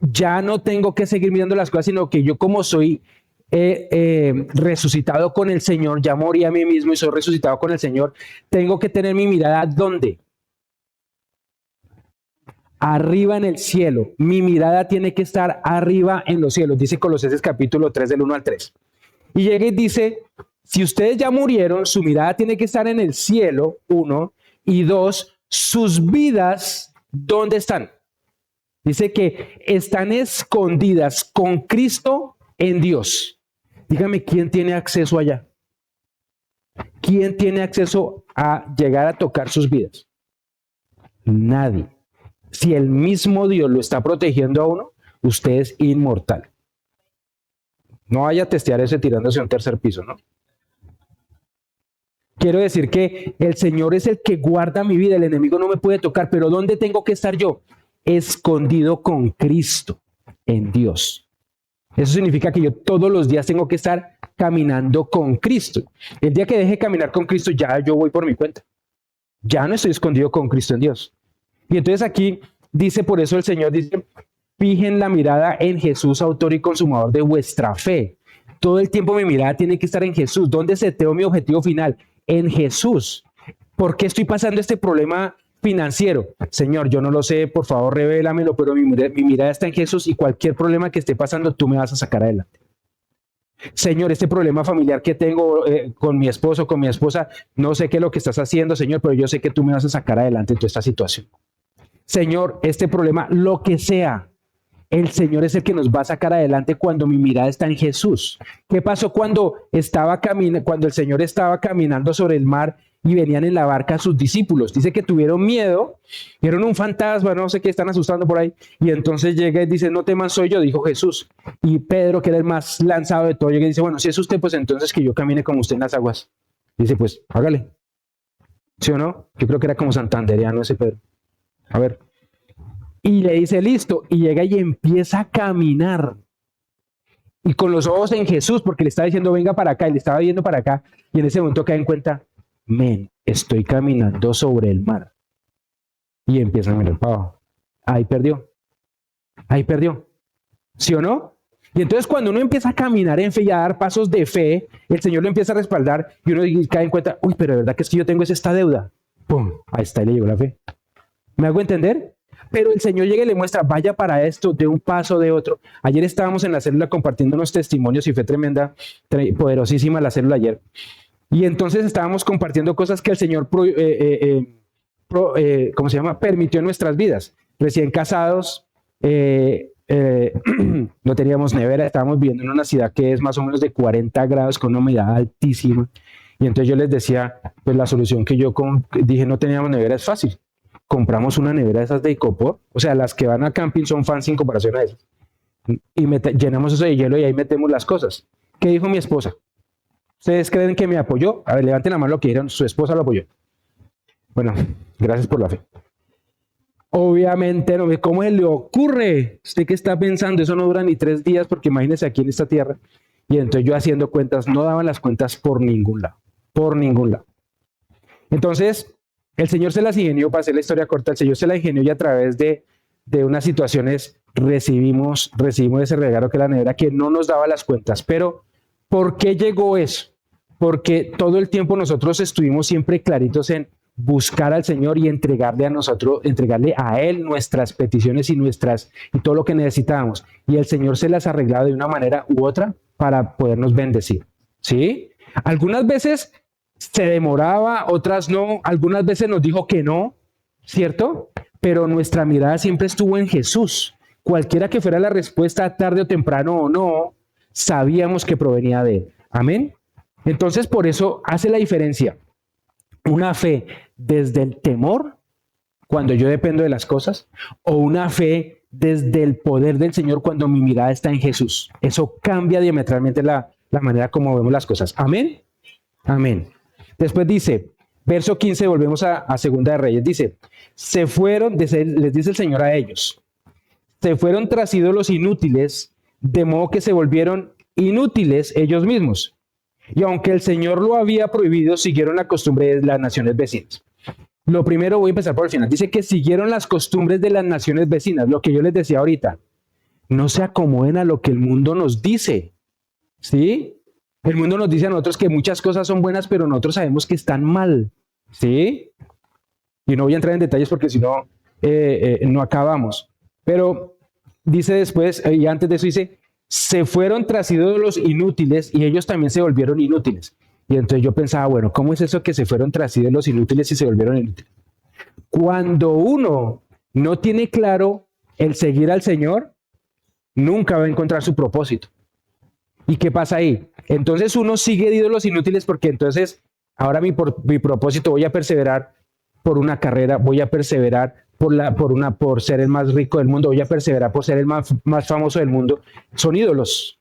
ya no tengo que seguir mirando las cosas, sino que yo como soy resucitado con el Señor, ya morí a mí mismo y soy resucitado con el Señor, tengo que tener mi mirada ¿dónde? Arriba en el cielo. Mi mirada tiene que estar arriba en los cielos, dice Colosenses capítulo 3 del 1 al 3. Y llega y dice, si ustedes ya murieron, su mirada tiene que estar en el cielo, 1, y 2, sus vidas, ¿dónde están? Dice que están escondidas con Cristo en Dios. Dígame, ¿quién tiene acceso allá? ¿Quién tiene acceso a llegar a tocar sus vidas? Nadie. Si el mismo Dios lo está protegiendo a uno, usted es inmortal. No vaya a testear ese tirándose a un tercer piso, ¿no? Quiero decir que el Señor es el que guarda mi vida, el enemigo no me puede tocar, pero ¿dónde tengo que estar yo? Escondido con Cristo en Dios. Eso significa que yo todos los días tengo que estar caminando con Cristo. El día que deje de caminar con Cristo, ya yo voy por mi cuenta. Ya no estoy escondido con Cristo en Dios. Y entonces aquí dice, por eso el Señor dice, fijen la mirada en Jesús, autor y consumador de vuestra fe. Todo el tiempo mi mirada tiene que estar en Jesús. ¿Dónde seteo mi objetivo final? En Jesús. ¿Por qué estoy pasando este problema financiero? Señor, yo no lo sé, por favor revélamelo, pero mi mirada está en Jesús y cualquier problema que esté pasando, tú me vas a sacar adelante. Señor, este problema familiar que tengo con mi esposo, con mi esposa, no sé qué es lo que estás haciendo, Señor, pero yo sé que tú me vas a sacar adelante en toda esta situación. Señor, este problema, lo que sea, el Señor es el que nos va a sacar adelante cuando mi mirada está en Jesús. ¿Qué pasó cuando el Señor estaba caminando sobre el mar y venían en la barca sus discípulos? Dice que tuvieron miedo, vieron un fantasma, no sé qué, están asustando por ahí, y entonces llega y dice, no teman, soy yo, dijo Jesús. Y Pedro, que era el más lanzado de todo, llega y dice, bueno, si es usted, pues entonces que yo camine como usted en las aguas. Dice, pues, hágale. ¿Sí o no? Yo creo que era como santanderiano ese Pedro. A ver. Y le dice, listo, y llega y empieza a caminar. Y con los ojos en Jesús, porque le estaba diciendo, venga para acá, y le estaba viendo para acá, y en ese momento cae en cuenta, estoy caminando sobre el mar. Y empieza a mirar para abajo. Ahí perdió. Ahí perdió. ¿Sí o no? Y entonces cuando uno empieza a caminar en fe y a dar pasos de fe, el Señor lo empieza a respaldar y uno cae en cuenta, uy, pero de verdad que es que yo tengo esta deuda. ¡Pum! Ahí está, y le llegó la fe. ¿Me hago entender? Pero el Señor llega y le muestra, vaya para esto, de un paso, de otro. Ayer estábamos en la célula compartiendo unos testimonios y fue tremenda, poderosísima la célula ayer. Y entonces estábamos compartiendo cosas que el Señor, ¿cómo se llama? Permitió en nuestras vidas. Recién casados, no teníamos nevera, estábamos viviendo en una ciudad que es más o menos de 40 grados con una humedad altísima. Y entonces yo les decía, pues la solución que yo dije, no teníamos nevera, es fácil. Compramos una nevera de esas de Icopor, o sea, las que van a camping son fancy en comparación a esas. Y llenamos eso de hielo y ahí metemos las cosas. ¿Qué dijo mi esposa? ¿Ustedes creen que me apoyó? A ver, levanten la mano lo que dijeron, su esposa lo apoyó. Bueno, gracias por la fe. Obviamente, no, ¿cómo se le ocurre? ¿Usted qué está pensando? Eso no dura ni 3 días, porque imagínese aquí en esta tierra. Y entonces yo haciendo cuentas, no daban las cuentas por ningún lado, por ningún lado. Entonces, el Señor se las ingenió, para hacer la historia corta, el Señor se la ingenió y a través de unas situaciones recibimos ese regalo que la nevera, que no nos daba las cuentas. Pero, ¿por qué llegó eso? Porque todo el tiempo nosotros estuvimos siempre claritos en buscar al Señor y entregarle a Él nuestras peticiones y todo lo que necesitábamos. Y el Señor se las arreglaba de una manera u otra para podernos bendecir. ¿Sí? Algunas veces se demoraba, otras no. Algunas veces nos dijo que no, ¿cierto? Pero nuestra mirada siempre estuvo en Jesús. Cualquiera que fuera la respuesta, tarde o temprano o no, sabíamos que provenía de Él. Amén. Entonces, por eso hace la diferencia una fe desde el temor, cuando yo dependo de las cosas, o una fe desde el poder del Señor cuando mi mirada está en Jesús. Eso cambia diametralmente la manera como vemos las cosas. Amén. Amén. Después dice, verso 15, volvemos a Segunda de Reyes, dice, les dice el Señor a ellos, se fueron tras ídolos inútiles, de modo que se volvieron inútiles ellos mismos. Y aunque el Señor lo había prohibido, siguieron la costumbre de las naciones vecinas. Lo primero, voy a empezar por el final, dice que siguieron las costumbres de las naciones vecinas, lo que yo les decía ahorita. No se acomoden a lo que el mundo nos dice, ¿sí? El mundo nos dice a nosotros que muchas cosas son buenas, pero nosotros sabemos que están mal, ¿sí? Y no voy a entrar en detalles porque si no, no acabamos. Pero dice después, y antes de eso dice, se fueron tras ídolos inútiles y ellos también se volvieron inútiles. Y entonces yo pensaba, bueno, ¿cómo es eso que se fueron tras ídolos inútiles y se volvieron inútiles? Cuando uno no tiene claro el seguir al Señor, nunca va a encontrar su propósito. ¿Y qué pasa ahí? Entonces uno sigue de ídolos inútiles porque entonces ahora mi propósito, voy a perseverar por una carrera, voy a perseverar por ser el más rico del mundo, voy a perseverar por ser el más famoso del mundo. Son ídolos.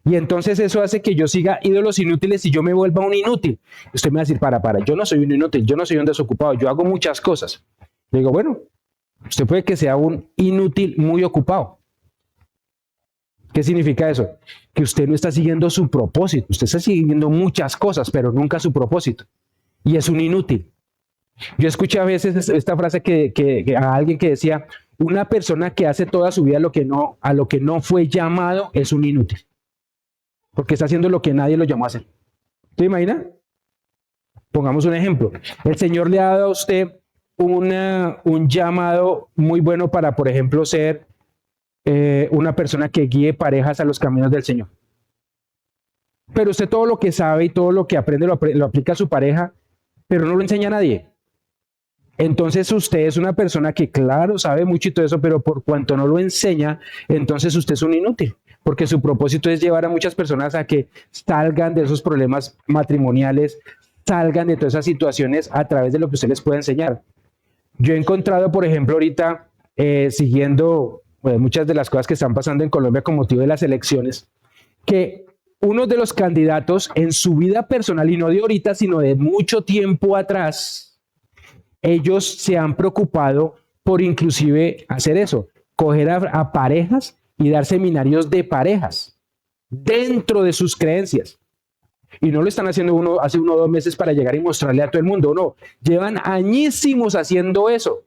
Y entonces eso hace que yo siga ídolos inútiles y yo me vuelva un inútil. Usted me va a decir, para, yo no soy un inútil, yo no soy un desocupado, yo hago muchas cosas. Le digo, bueno, usted puede que sea un inútil muy ocupado. ¿Qué significa eso? Que usted no está siguiendo su propósito. Usted está siguiendo muchas cosas, pero nunca su propósito. Y es un inútil. Yo escuché a veces esta frase que a alguien que decía, una persona que hace toda su vida a lo que no fue llamado es un inútil. Porque está haciendo lo que nadie lo llamó a hacer. ¿Te imaginas? Pongamos un ejemplo. El Señor le ha dado a usted un llamado muy bueno para, por ejemplo, ser una persona que guíe parejas a los caminos del Señor. Pero usted todo lo que sabe y todo lo que aprende lo aplica a su pareja, pero no lo enseña a nadie. Entonces usted es una persona que, claro, sabe mucho y todo eso, pero por cuanto no lo enseña, entonces usted es un inútil, porque su propósito es llevar a muchas personas a que salgan de esos problemas matrimoniales, salgan de todas esas situaciones a través de lo que usted les puede enseñar. Yo he encontrado, por ejemplo, ahorita, siguiendo muchas de las cosas que están pasando en Colombia con motivo de las elecciones, que uno de los candidatos en su vida personal, y no de ahorita, sino de mucho tiempo atrás, ellos se han preocupado por inclusive hacer eso, coger a parejas y dar seminarios de parejas dentro de sus creencias. Y no lo están haciendo hace 1 o 2 meses para llegar y mostrarle a todo el mundo, no, llevan añísimos haciendo eso,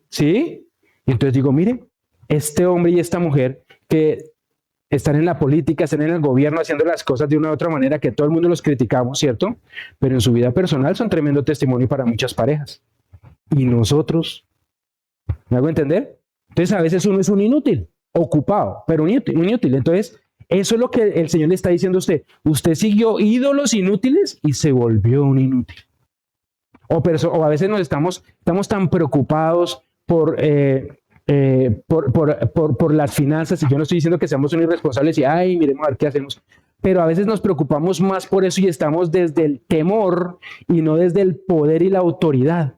¿sí? Y entonces digo, miren, este hombre y esta mujer que están en la política, están en el gobierno haciendo las cosas de una u otra manera que todo el mundo los criticamos, ¿cierto? Pero en su vida personal son tremendo testimonio para muchas parejas. Y nosotros, ¿me hago entender? Entonces a veces uno es un inútil, ocupado, pero un inútil. Entonces eso es lo que el Señor le está diciendo a usted. Usted siguió ídolos inútiles y se volvió un inútil. O a veces estamos tan preocupados por por las finanzas. Y yo no estoy diciendo que seamos unos irresponsables y, ay, miremos a ver qué hacemos. Pero a veces nos preocupamos más por eso y estamos desde el temor y no desde el poder y la autoridad.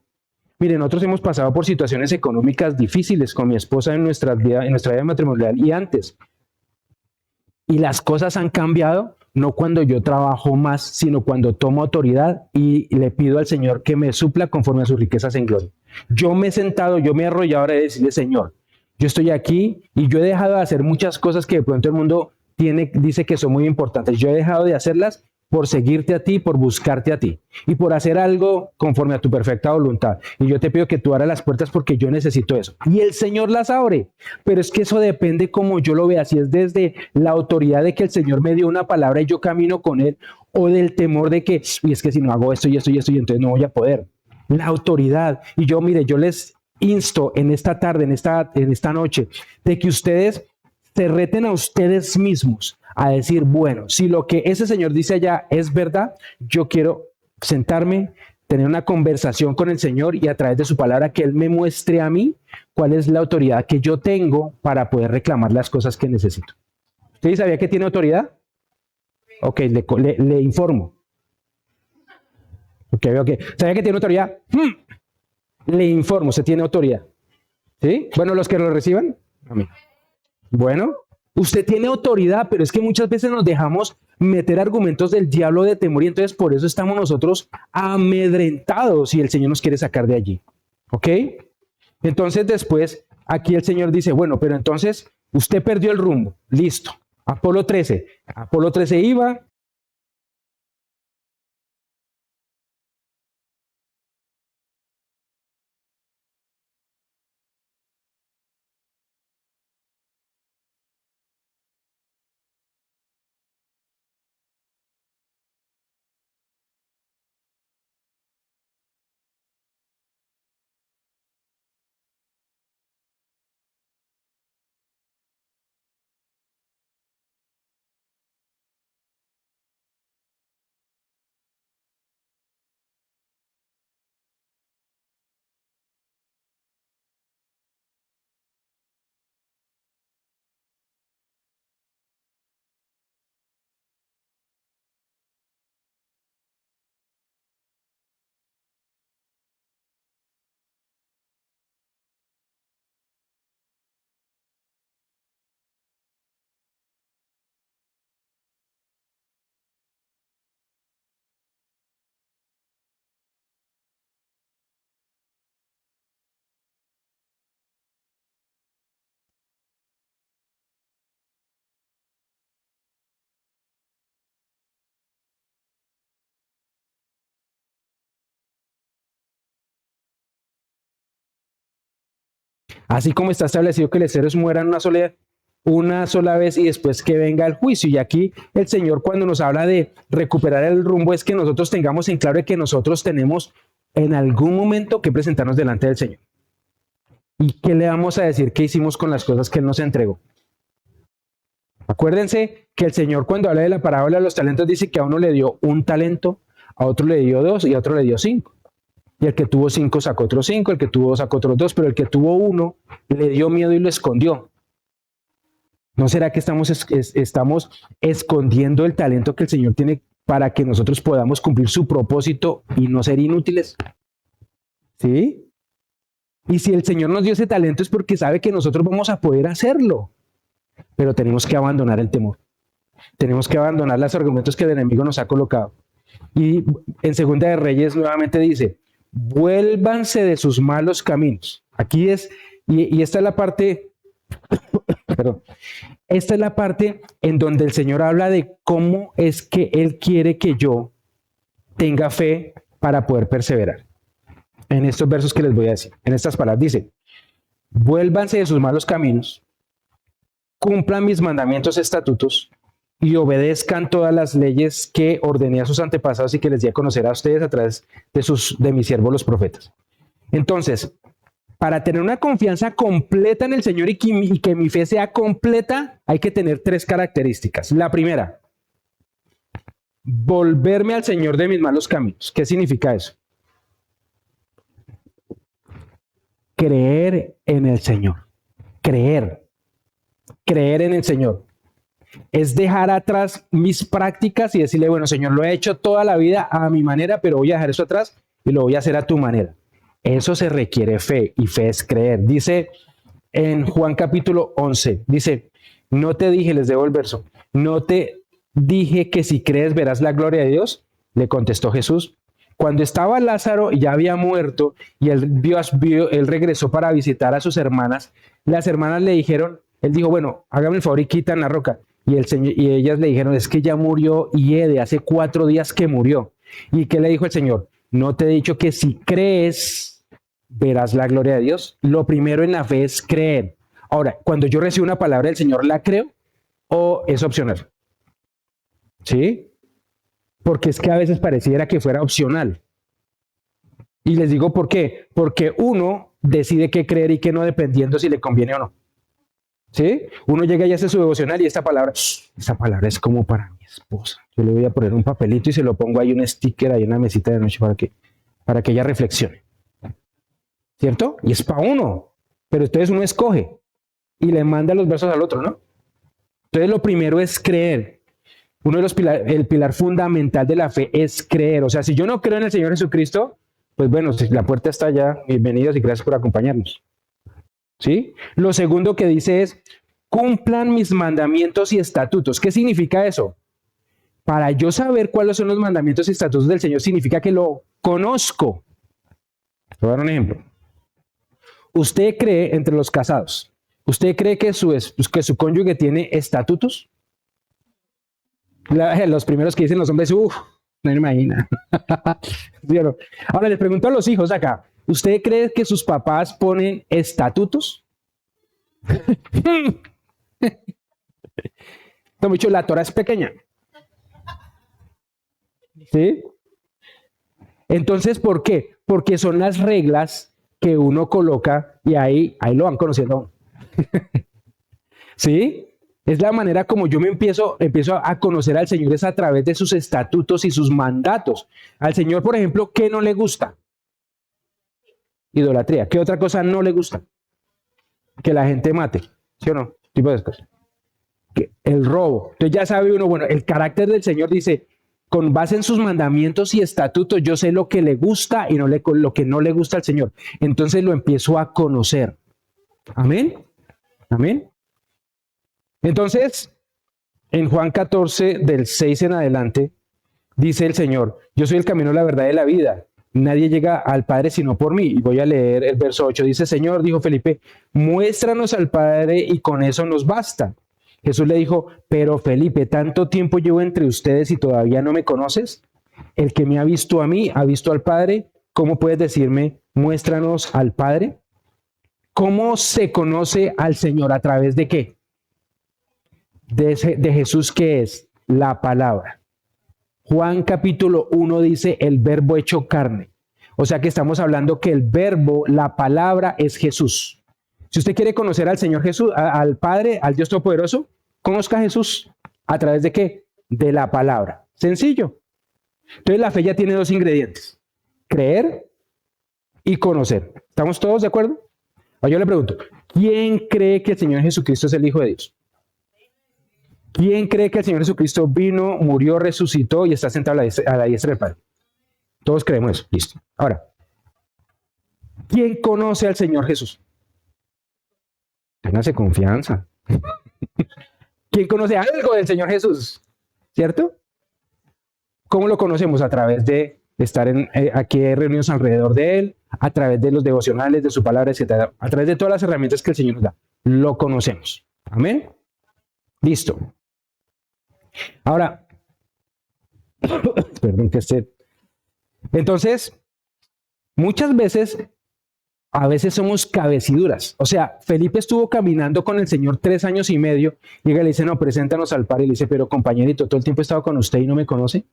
Miren, nosotros hemos pasado por situaciones económicas difíciles con mi esposa en nuestra vida matrimonial y antes. Y las cosas han cambiado, no cuando yo trabajo más, sino cuando tomo autoridad y le pido al Señor que me supla conforme a sus riquezas en gloria. Yo me he sentado, yo me he arrollado ahora de decirle, Señor, yo estoy aquí y yo he dejado de hacer muchas cosas que de pronto el mundo dice que son muy importantes. Yo he dejado de hacerlas por seguirte a ti, por buscarte a ti y por hacer algo conforme a tu perfecta voluntad. Y yo te pido que tú abras las puertas porque yo necesito eso. Y el Señor las abre, pero es que eso depende como yo lo vea, si es desde la autoridad de que el Señor me dio una palabra y yo camino con Él, o del temor de que, y es que si no hago esto y esto y esto, y entonces no voy a poder. La autoridad. Y yo, mire, yo les insto en esta tarde, en esta noche, de que ustedes se reten a ustedes mismos a decir, bueno, si lo que ese señor dice allá es verdad, yo quiero sentarme, tener una conversación con el Señor y a través de su palabra que Él me muestre a mí cuál es la autoridad que yo tengo para poder reclamar las cosas que necesito. ¿Usted sabía que tiene autoridad? Ok, le informo. Ok. ¿Sabía que tiene autoridad? Le informo, se tiene autoridad. ¿Sí? Bueno, los que lo reciban. Amén. Bueno, usted tiene autoridad, pero es que muchas veces nos dejamos meter argumentos del diablo de temor y entonces por eso estamos nosotros amedrentados y el Señor nos quiere sacar de allí. ¿Ok? Entonces después aquí el Señor dice, bueno, pero entonces usted perdió el rumbo. Listo. Apolo 13. Apolo 13 iba. Así como está establecido que los seres mueran una sola vez y después que venga el juicio. Y aquí el Señor cuando nos habla de recuperar el rumbo es que nosotros tengamos en claro que nosotros tenemos en algún momento que presentarnos delante del Señor. ¿Y qué le vamos a decir que hicimos con las cosas que Él nos entregó? Acuérdense que el Señor cuando habla de la parábola de los talentos dice que a uno le dio un talento, a otro le dio 2 y a otro le dio 5. Y el que tuvo 5 sacó otros 5, el que tuvo 2 sacó otros 2, pero el que tuvo 1 le dio miedo y lo escondió. ¿No será que estamos escondiendo el talento que el Señor tiene para que nosotros podamos cumplir su propósito y no ser inútiles? ¿Sí? Y si el Señor nos dio ese talento es porque sabe que nosotros vamos a poder hacerlo. Pero tenemos que abandonar el temor. Tenemos que abandonar los argumentos que el enemigo nos ha colocado. Y en Segunda de Reyes nuevamente dice, vuélvanse de sus malos caminos. Aquí es, y esta es la parte, perdón, esta es la parte en donde el Señor habla de cómo es que Él quiere que yo tenga fe para poder perseverar. En estos versos que les voy a decir, en estas palabras dice, vuélvanse de sus malos caminos, cumplan mis mandamientos, estatutos y obedezcan todas las leyes que ordené a sus antepasados y que les di a conocer a ustedes a través de mis siervos los profetas. Entonces, para tener una confianza completa en el Señor y que mi fe sea completa, hay que tener 3 características. La primera, volverme al Señor de mis malos caminos. ¿Qué significa eso? Creer en el Señor. creer. Creer en el Señor. Es dejar atrás mis prácticas y decirle, bueno, Señor, lo he hecho toda la vida a mi manera, pero voy a dejar eso atrás y lo voy a hacer a tu manera. Eso se requiere fe, y fe es creer. Dice en Juan capítulo 11, dice, no te dije, les debo el verso, no te dije que si crees verás la gloria de Dios. Le contestó Jesús. Cuando estaba Lázaro y ya había muerto y él regresó para visitar a sus hermanas, las hermanas le dijeron, él dijo, bueno, hágame el favor y quitan la roca. Y ellas le dijeron, es que ya murió y de hace 4 días que murió. ¿Y qué le dijo el Señor? No te he dicho que si crees verás la gloria de Dios. Lo primero en la fe es creer. Ahora, cuando yo recibo una palabra del Señor, ¿la creo o es opcional? ¿Sí? Porque es que a veces pareciera que fuera opcional. Y les digo por qué. Porque uno decide qué creer y qué no, dependiendo si le conviene o no. ¿Sí? Uno llega y hace su devocional y esa palabra es como para mi esposa. Yo le voy a poner un papelito y se lo pongo ahí, un sticker ahí en la mesita de noche para que ella reflexione. ¿Cierto? Y es para uno. Pero entonces uno escoge y le manda los versos al otro, ¿no? Entonces lo primero es creer. Uno de los el pilar fundamental de la fe es creer. O sea, si yo no creo en el Señor Jesucristo, pues bueno, si la puerta está allá, bienvenidos y gracias por acompañarnos. ¿Sí? Lo segundo que dice es, cumplan mis mandamientos y estatutos. ¿Qué significa eso? Para yo saber cuáles son los mandamientos y estatutos del Señor, significa que lo conozco. Te voy a dar un ejemplo. ¿Usted cree entre los casados? ¿Usted cree que su cónyuge tiene estatutos? Los primeros que dicen los hombres, no me imagina. Ahora les pregunto a los hijos acá, ¿usted cree que sus papás ponen estatutos? Como dicho, la Torah es pequeña. ¿Sí? Entonces, ¿por qué? Porque son las reglas que uno coloca y ahí lo van conociendo. ¿Sí? Es la manera como yo me empiezo a conocer al Señor, es a través de sus estatutos y sus mandatos. Al Señor, por ejemplo, ¿qué no le gusta? Idolatría. ¿Qué otra cosa no le gusta? Que la gente mate, ¿sí o no? Tipo de cosas. El robo. Entonces ya sabe uno, bueno, el carácter del Señor dice, con base en sus mandamientos y estatutos, yo sé lo que le gusta y lo que no le gusta al Señor. Entonces lo empiezo a conocer. Amén. Amén. Entonces, en Juan 14, del 6 en adelante, dice el Señor, yo soy el camino, la verdad y la vida. Nadie llega al Padre sino por mí. Y voy a leer el verso 8. Dice, Señor, dijo Felipe, muéstranos al Padre y con eso nos basta. Jesús le dijo, pero Felipe, tanto tiempo llevo entre ustedes y todavía no me conoces. El que me ha visto a mí, ha visto al Padre. ¿Cómo puedes decirme, muéstranos al Padre? ¿Cómo se conoce al Señor? ¿A través de qué? De Jesús, que es la palabra. Juan capítulo 1 dice el verbo hecho carne. O sea que estamos hablando que el verbo, la palabra es Jesús. Si usted quiere conocer al Señor Jesús, al Padre, al Dios Todopoderoso, conozca a Jesús. ¿A través de qué? De la palabra. Sencillo. Entonces la fe ya tiene 2 ingredientes. Creer y conocer. ¿Estamos todos de acuerdo? Ahora yo le pregunto, ¿quién cree que el Señor Jesucristo es el Hijo de Dios? ¿Quién cree que el Señor Jesucristo vino, murió, resucitó y está sentado a la diestra del Padre? Todos creemos eso. Listo. Ahora, ¿quién conoce al Señor Jesús? Téngase confianza. ¿Quién conoce algo del Señor Jesús? ¿Cierto? ¿Cómo lo conocemos? A través de estar aquí reunidos alrededor de Él, a través de los devocionales, de su palabra, etc. A través de todas las herramientas que el Señor nos da. Lo conocemos. Amén. Listo. Ahora, perdón que esté. Entonces, muchas veces, a veces somos cabeciduras. O sea, Felipe estuvo caminando con el Señor 3 años y medio. Llega y le dice, no, preséntanos al Padre. Y le dice, pero compañerito, todo el tiempo he estado con usted y no me conoce.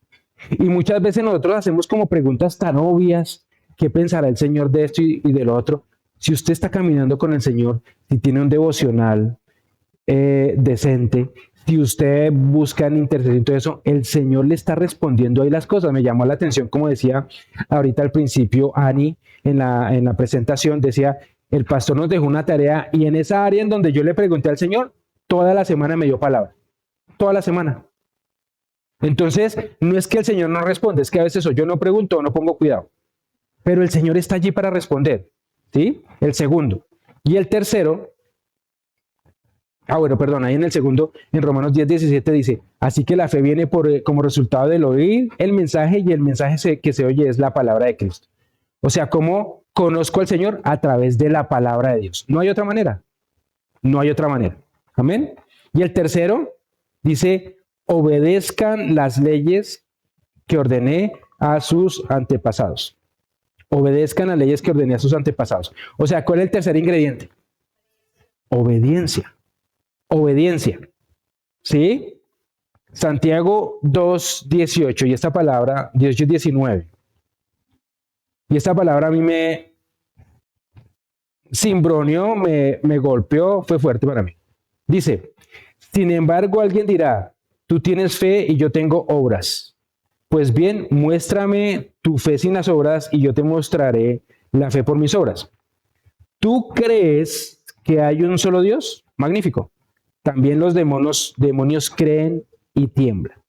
Y muchas veces nosotros hacemos como preguntas tan obvias. ¿Qué pensará el Señor de esto y de lo otro? Si usted está caminando con el Señor, si tiene un devocional decente, si usted busca en intercesión todo eso, el Señor le está respondiendo ahí las cosas. Me llamó la atención, como decía ahorita al principio Ani en la presentación, decía el pastor nos dejó una tarea y en esa área en donde yo le pregunté al Señor, toda la semana me dio palabra. Toda la semana. Entonces, no es que el Señor no responde, es que a veces yo no pregunto, no pongo cuidado. Pero el Señor está allí para responder. ¿Sí? El segundo. Y el tercero, bueno, perdón, ahí en el segundo, en Romanos 10:17 dice, así que la fe viene como resultado del oír el mensaje y el mensaje que se oye es la palabra de Cristo. O sea, ¿cómo conozco al Señor? A través de la palabra de Dios. No hay otra manera. No hay otra manera. Amén. Y el tercero dice, obedezcan las leyes que ordené a sus antepasados. Obedezcan las leyes que ordené a sus antepasados. O sea, ¿cuál es el tercer ingrediente? Obediencia. Obediencia. ¿Sí? Santiago 2:18 y esta palabra, 18:19. Y esta palabra a mí me cimbroneó, me golpeó, fue fuerte para mí. Dice, sin embargo, alguien dirá, tú tienes fe y yo tengo obras. Pues bien, muéstrame tu fe sin las obras y yo te mostraré la fe por mis obras. ¿Tú crees que hay un solo Dios? Magnífico. También los demonios creen y tiemblan.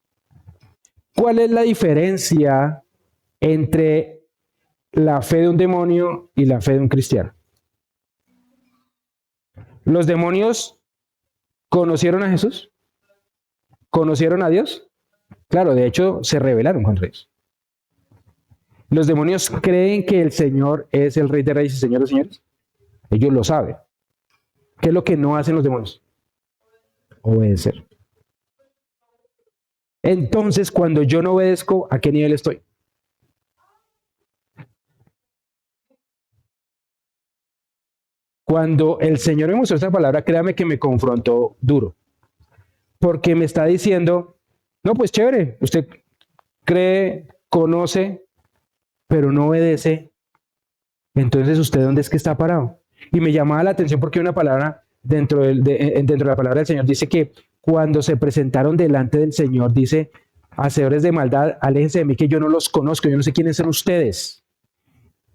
¿Cuál es la diferencia entre la fe de un demonio y la fe de un cristiano? ¿Los demonios conocieron a Jesús? ¿Conocieron a Dios? Claro, de hecho, se rebelaron contra Dios. ¿Los demonios creen que el Señor es el Rey de Reyes y Señor de Señores? Ellos lo saben. ¿Qué es lo que no hacen los demonios? Obedecer. Entonces, cuando yo no obedezco, ¿a qué nivel estoy? Cuando el Señor me mostró esta palabra, créame que me confrontó duro. Porque me está diciendo, no, pues chévere, usted cree, conoce, pero no obedece. Entonces, ¿usted dónde es que está parado? Y me llamaba la atención porque una palabra dentro de la palabra del Señor dice que cuando se presentaron delante del Señor, dice, hacedores de maldad, aléjense de mí que yo no los conozco, yo no sé quiénes son ustedes.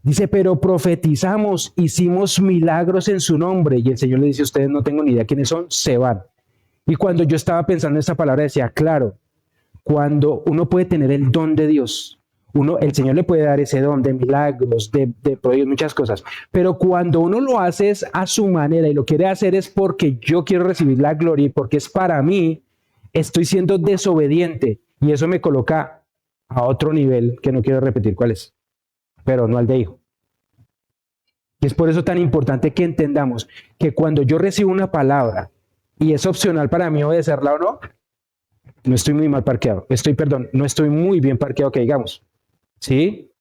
Dice, pero profetizamos, hicimos milagros en su nombre. Y el Señor le dice, ustedes no tengo ni idea quiénes son, se van. Y cuando yo estaba pensando en esta palabra, decía, claro, cuando uno puede tener el don de Dios, el Señor le puede dar ese don de milagros, de prodigios, muchas cosas. Pero cuando uno lo hace es a su manera y lo quiere hacer es porque yo quiero recibir la gloria y porque es para mí, estoy siendo desobediente. Y eso me coloca a otro nivel que no quiero repetir cuál es, pero no al de hijo. Y es por eso tan importante que entendamos que cuando yo recibo una palabra y es opcional para mí obedecerla o no, no estoy muy mal parqueado. No estoy muy bien parqueado, que digamos. ¿Sí?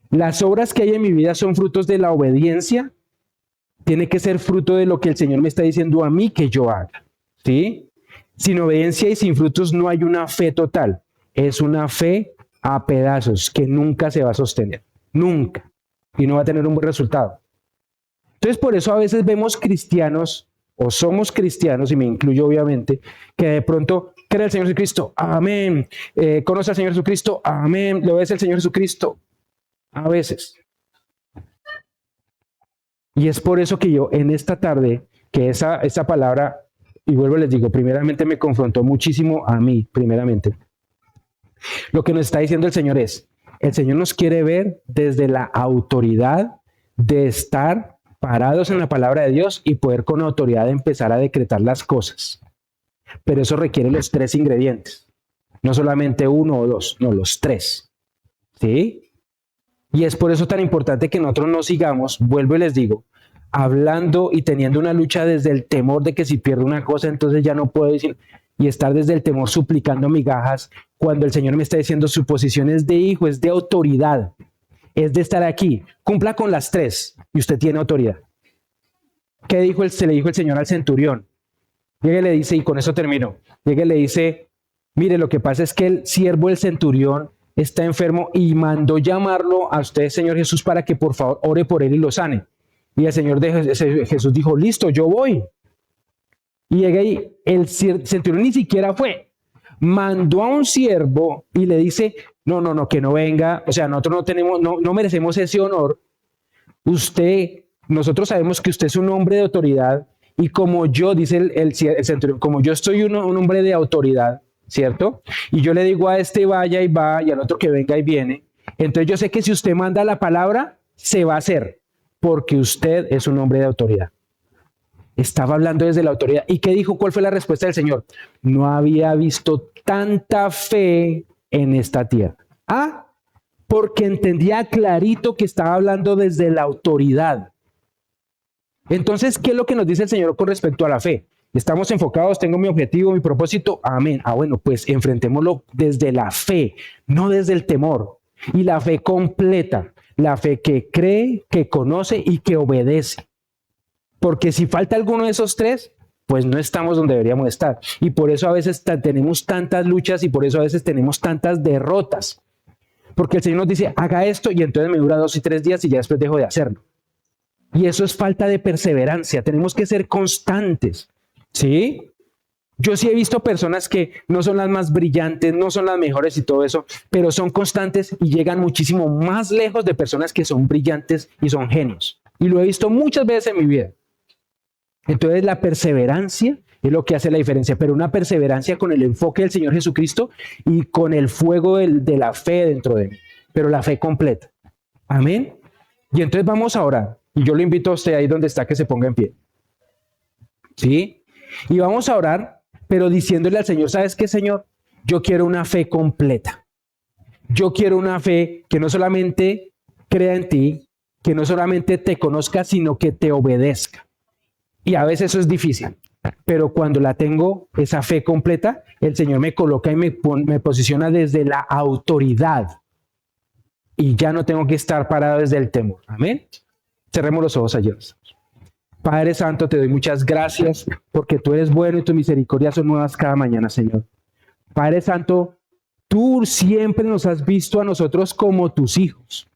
Las obras que hay en mi vida son frutos de la obediencia. Tiene que ser fruto de lo que el Señor me está diciendo a mí que yo haga. ¿Sí? Sin obediencia y sin frutos no hay una fe total. Es una fe a pedazos que nunca se va a sostener. Nunca. Y no va a tener un buen resultado. Entonces, por eso a veces vemos cristianos, o somos cristianos, y me incluyo obviamente, que de pronto cree el Señor Jesucristo, amén, conoce al Señor Jesucristo, amén, le obedece al Señor Jesucristo, a veces. Y es por eso que yo en esta tarde, que esa palabra, y vuelvo y les digo, primeramente me confrontó muchísimo a mí, primeramente. Lo que nos está diciendo el Señor es, el Señor nos quiere ver desde la autoridad de estar parados en la palabra de Dios y poder con autoridad empezar a decretar las cosas. Pero eso requiere los tres ingredientes. No solamente uno o dos, no, los tres. ¿Sí? Y es por eso tan importante que nosotros no sigamos, vuelvo y les digo, hablando y teniendo una lucha desde el temor de que si pierdo una cosa, entonces ya no puedo decir, y estar desde el temor suplicando migajas, cuando el Señor me está diciendo su posición es de hijo, es de autoridad, es de estar aquí. Cumpla con las tres y usted tiene autoridad. ¿Qué se le dijo el Señor al centurión? Llega y le dice, y con eso termino, llega y le dice, mire, lo que pasa es que el siervo del centurión está enfermo y mandó llamarlo a usted, Señor Jesús, para que por favor ore por él y lo sane. Y el Señor Jesús dijo, listo, yo voy. Y llega y el centurión ni siquiera fue. Mandó a un siervo y le dice, no, que no venga. O sea, nosotros no merecemos ese honor. Usted nosotros sabemos que usted es un hombre de autoridad y como yo, dice el centurión, como yo soy un hombre de autoridad, ¿cierto? Y yo le digo a este vaya y va y al otro que venga y viene. Entonces yo sé que si usted manda la palabra, se va a hacer, porque usted es un hombre de autoridad. Estaba hablando desde la autoridad. ¿Y qué dijo? ¿Cuál fue la respuesta del Señor? No había visto tanta fe en esta tierra. Ah, porque entendía clarito que estaba hablando desde la autoridad. Entonces, ¿qué es lo que nos dice el Señor con respecto a la fe? Estamos enfocados, tengo mi objetivo, mi propósito. Amén. Ah, bueno, pues enfrentémoslo desde la fe, no desde el temor. Y la fe completa, la fe que cree, que conoce y que obedece. Porque si falta alguno de esos tres, pues no estamos donde deberíamos estar. Y por eso a veces tenemos tantas luchas y por eso a veces tenemos tantas derrotas. Porque el Señor nos dice, haga esto y entonces me dura 2 y 3 días y ya después dejo de hacerlo. Y eso es falta de perseverancia. Tenemos que ser constantes. ¿Sí? Yo sí he visto personas que no son las más brillantes, no son las mejores y todo eso, pero son constantes y llegan muchísimo más lejos de personas que son brillantes y son genios. Y lo he visto muchas veces en mi vida. Entonces la perseverancia es lo que hace la diferencia, pero una perseverancia con el enfoque del Señor Jesucristo y con el fuego de la fe dentro de mí, pero la fe completa. Amén. Y entonces vamos a orar. Y yo lo invito a usted ahí donde está que se ponga en pie. ¿Sí? Y vamos a orar, pero diciéndole al Señor, ¿sabes qué, Señor? Yo quiero una fe completa. Yo quiero una fe que no solamente crea en ti, que no solamente te conozca, sino que te obedezca. Y a veces eso es difícil, pero cuando la tengo, esa fe completa, el Señor me coloca y me posiciona desde la autoridad. Y ya no tengo que estar parado desde el temor. Amén. Cerremos los ojos allí. Padre Santo, te doy muchas gracias porque tú eres bueno y tus misericordias son nuevas cada mañana, Señor. Padre Santo, tú siempre nos has visto a nosotros como tus hijos.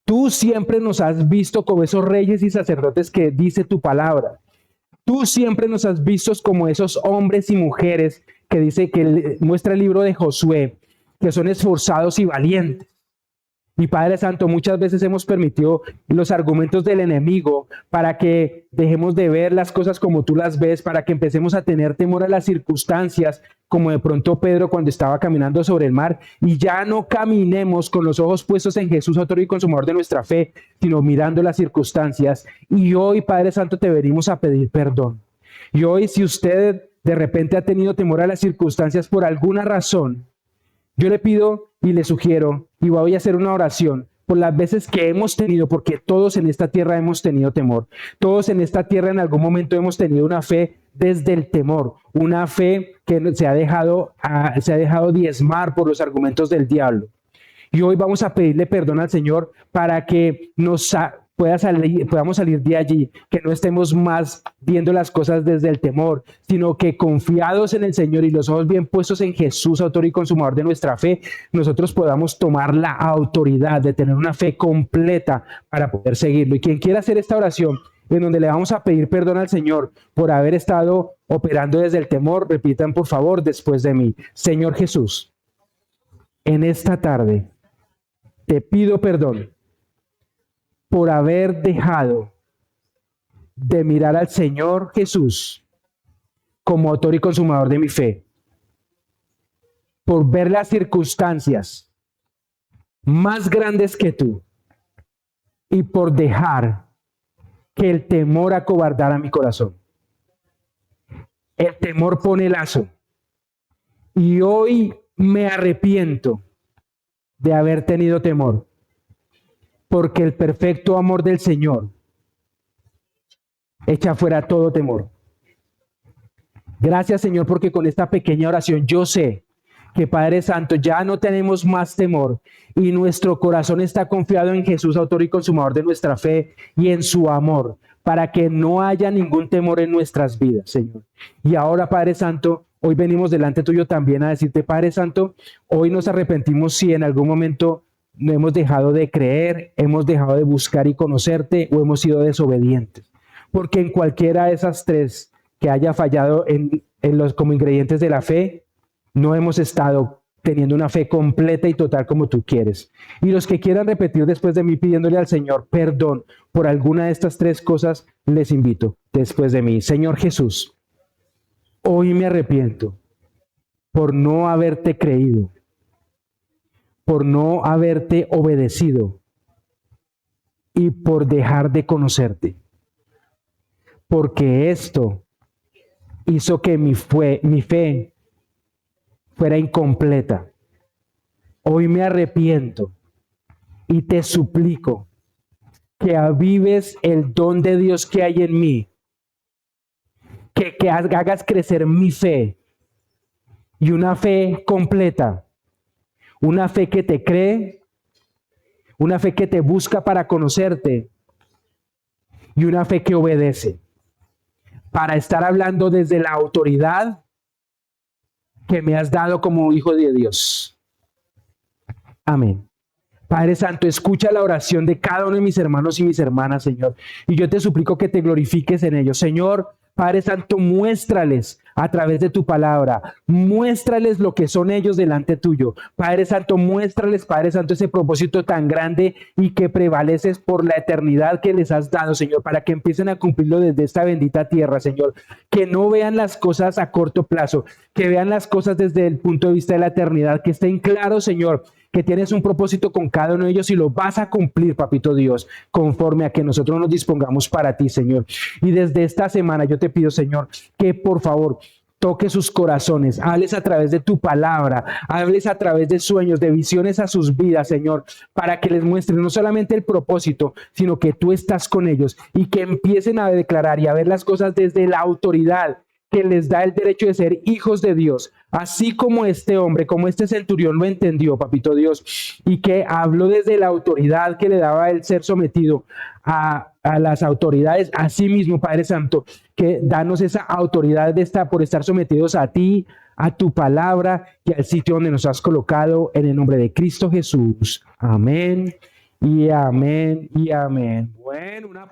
Tú siempre nos has visto como esos reyes y sacerdotes que dice tu palabra. Tú siempre nos has visto como esos hombres y mujeres que dice que muestra el libro de Josué, que son esforzados y valientes. Y Padre Santo, muchas veces hemos permitido los argumentos del enemigo para que dejemos de ver las cosas como tú las ves, para que empecemos a tener temor a las circunstancias, como de pronto Pedro cuando estaba caminando sobre el mar, y ya no caminemos con los ojos puestos en Jesús, autor y consumador de nuestra fe, sino mirando las circunstancias. Y hoy, Padre Santo, te venimos a pedir perdón. Y hoy, si usted de repente ha tenido temor a las circunstancias por alguna razón, yo le pido y le sugiero, y voy a hacer una oración por las veces que hemos tenido, porque todos en esta tierra hemos tenido temor. Todos en esta tierra en algún momento hemos tenido una fe desde el temor, una fe que se ha dejado diezmar por los argumentos del diablo. Y hoy vamos a pedirle perdón al Señor para que podamos salir de allí, que no estemos más viendo las cosas desde el temor, sino que confiados en el Señor y los ojos bien puestos en Jesús, autor y consumador de nuestra fe, nosotros podamos tomar la autoridad de tener una fe completa para poder seguirlo. Y quien quiera hacer esta oración, en donde le vamos a pedir perdón al Señor por haber estado operando desde el temor, repitan por favor después de mí: Señor Jesús, en esta tarde te pido perdón por haber dejado de mirar al Señor Jesús como autor y consumador de mi fe, por ver las circunstancias más grandes que tú y por dejar que el temor acobardara mi corazón. El temor pone lazo y hoy me arrepiento de haber tenido temor, porque el perfecto amor del Señor echa fuera todo temor. Gracias, Señor, porque con esta pequeña oración yo sé que, Padre Santo, ya no tenemos más temor y nuestro corazón está confiado en Jesús, autor y consumador de nuestra fe, y en su amor, para que no haya ningún temor en nuestras vidas, Señor. Y ahora, Padre Santo, hoy venimos delante tuyo también a decirte, Padre Santo, hoy nos arrepentimos si en algún momento no hemos dejado de creer, hemos dejado de buscar y conocerte o hemos sido desobedientes. Porque en cualquiera de esas tres que haya fallado como ingredientes de la fe, no hemos estado teniendo una fe completa y total como tú quieres. Y los que quieran repetir después de mí pidiéndole al Señor perdón por alguna de estas tres cosas, les invito después de mí. Señor Jesús, hoy me arrepiento por no haberte creído, por no haberte obedecido y por dejar de conocerte. Porque esto hizo que mi fe fuera incompleta. Hoy me arrepiento y te suplico que avives el don de Dios que hay en mí, que hagas crecer mi fe y una fe completa, una fe que te cree, una fe que te busca para conocerte y una fe que obedece, para estar hablando desde la autoridad que me has dado como hijo de Dios. Amén. Padre Santo, escucha la oración de cada uno de mis hermanos y mis hermanas, Señor. Y yo te suplico que te glorifiques en ellos. Señor, Padre Santo, muéstrales a través de tu palabra. Muéstrales lo que son ellos delante tuyo. Padre Santo, muéstrales, Padre Santo, ese propósito tan grande y que prevaleces por la eternidad que les has dado, Señor, para que empiecen a cumplirlo desde esta bendita tierra, Señor. Que no vean las cosas a corto plazo, que vean las cosas desde el punto de vista de la eternidad, que estén claros, Señor, que tienes un propósito con cada uno de ellos y lo vas a cumplir, papito Dios, conforme a que nosotros nos dispongamos para ti, Señor. Y desde esta semana yo te pido, Señor, que por favor toque sus corazones, hables a través de tu palabra, hables a través de sueños, de visiones a sus vidas, Señor, para que les muestres no solamente el propósito, sino que tú estás con ellos y que empiecen a declarar y a ver las cosas desde la autoridad que les da el derecho de ser hijos de Dios, así como este hombre, como este centurión lo entendió, papito Dios, y que habló desde la autoridad que le daba el ser sometido a las autoridades, así mismo, Padre Santo, que danos esa autoridad por estar sometidos a ti, a tu palabra y al sitio donde nos has colocado, en el nombre de Cristo Jesús. Amén y amén y amén. Bueno, una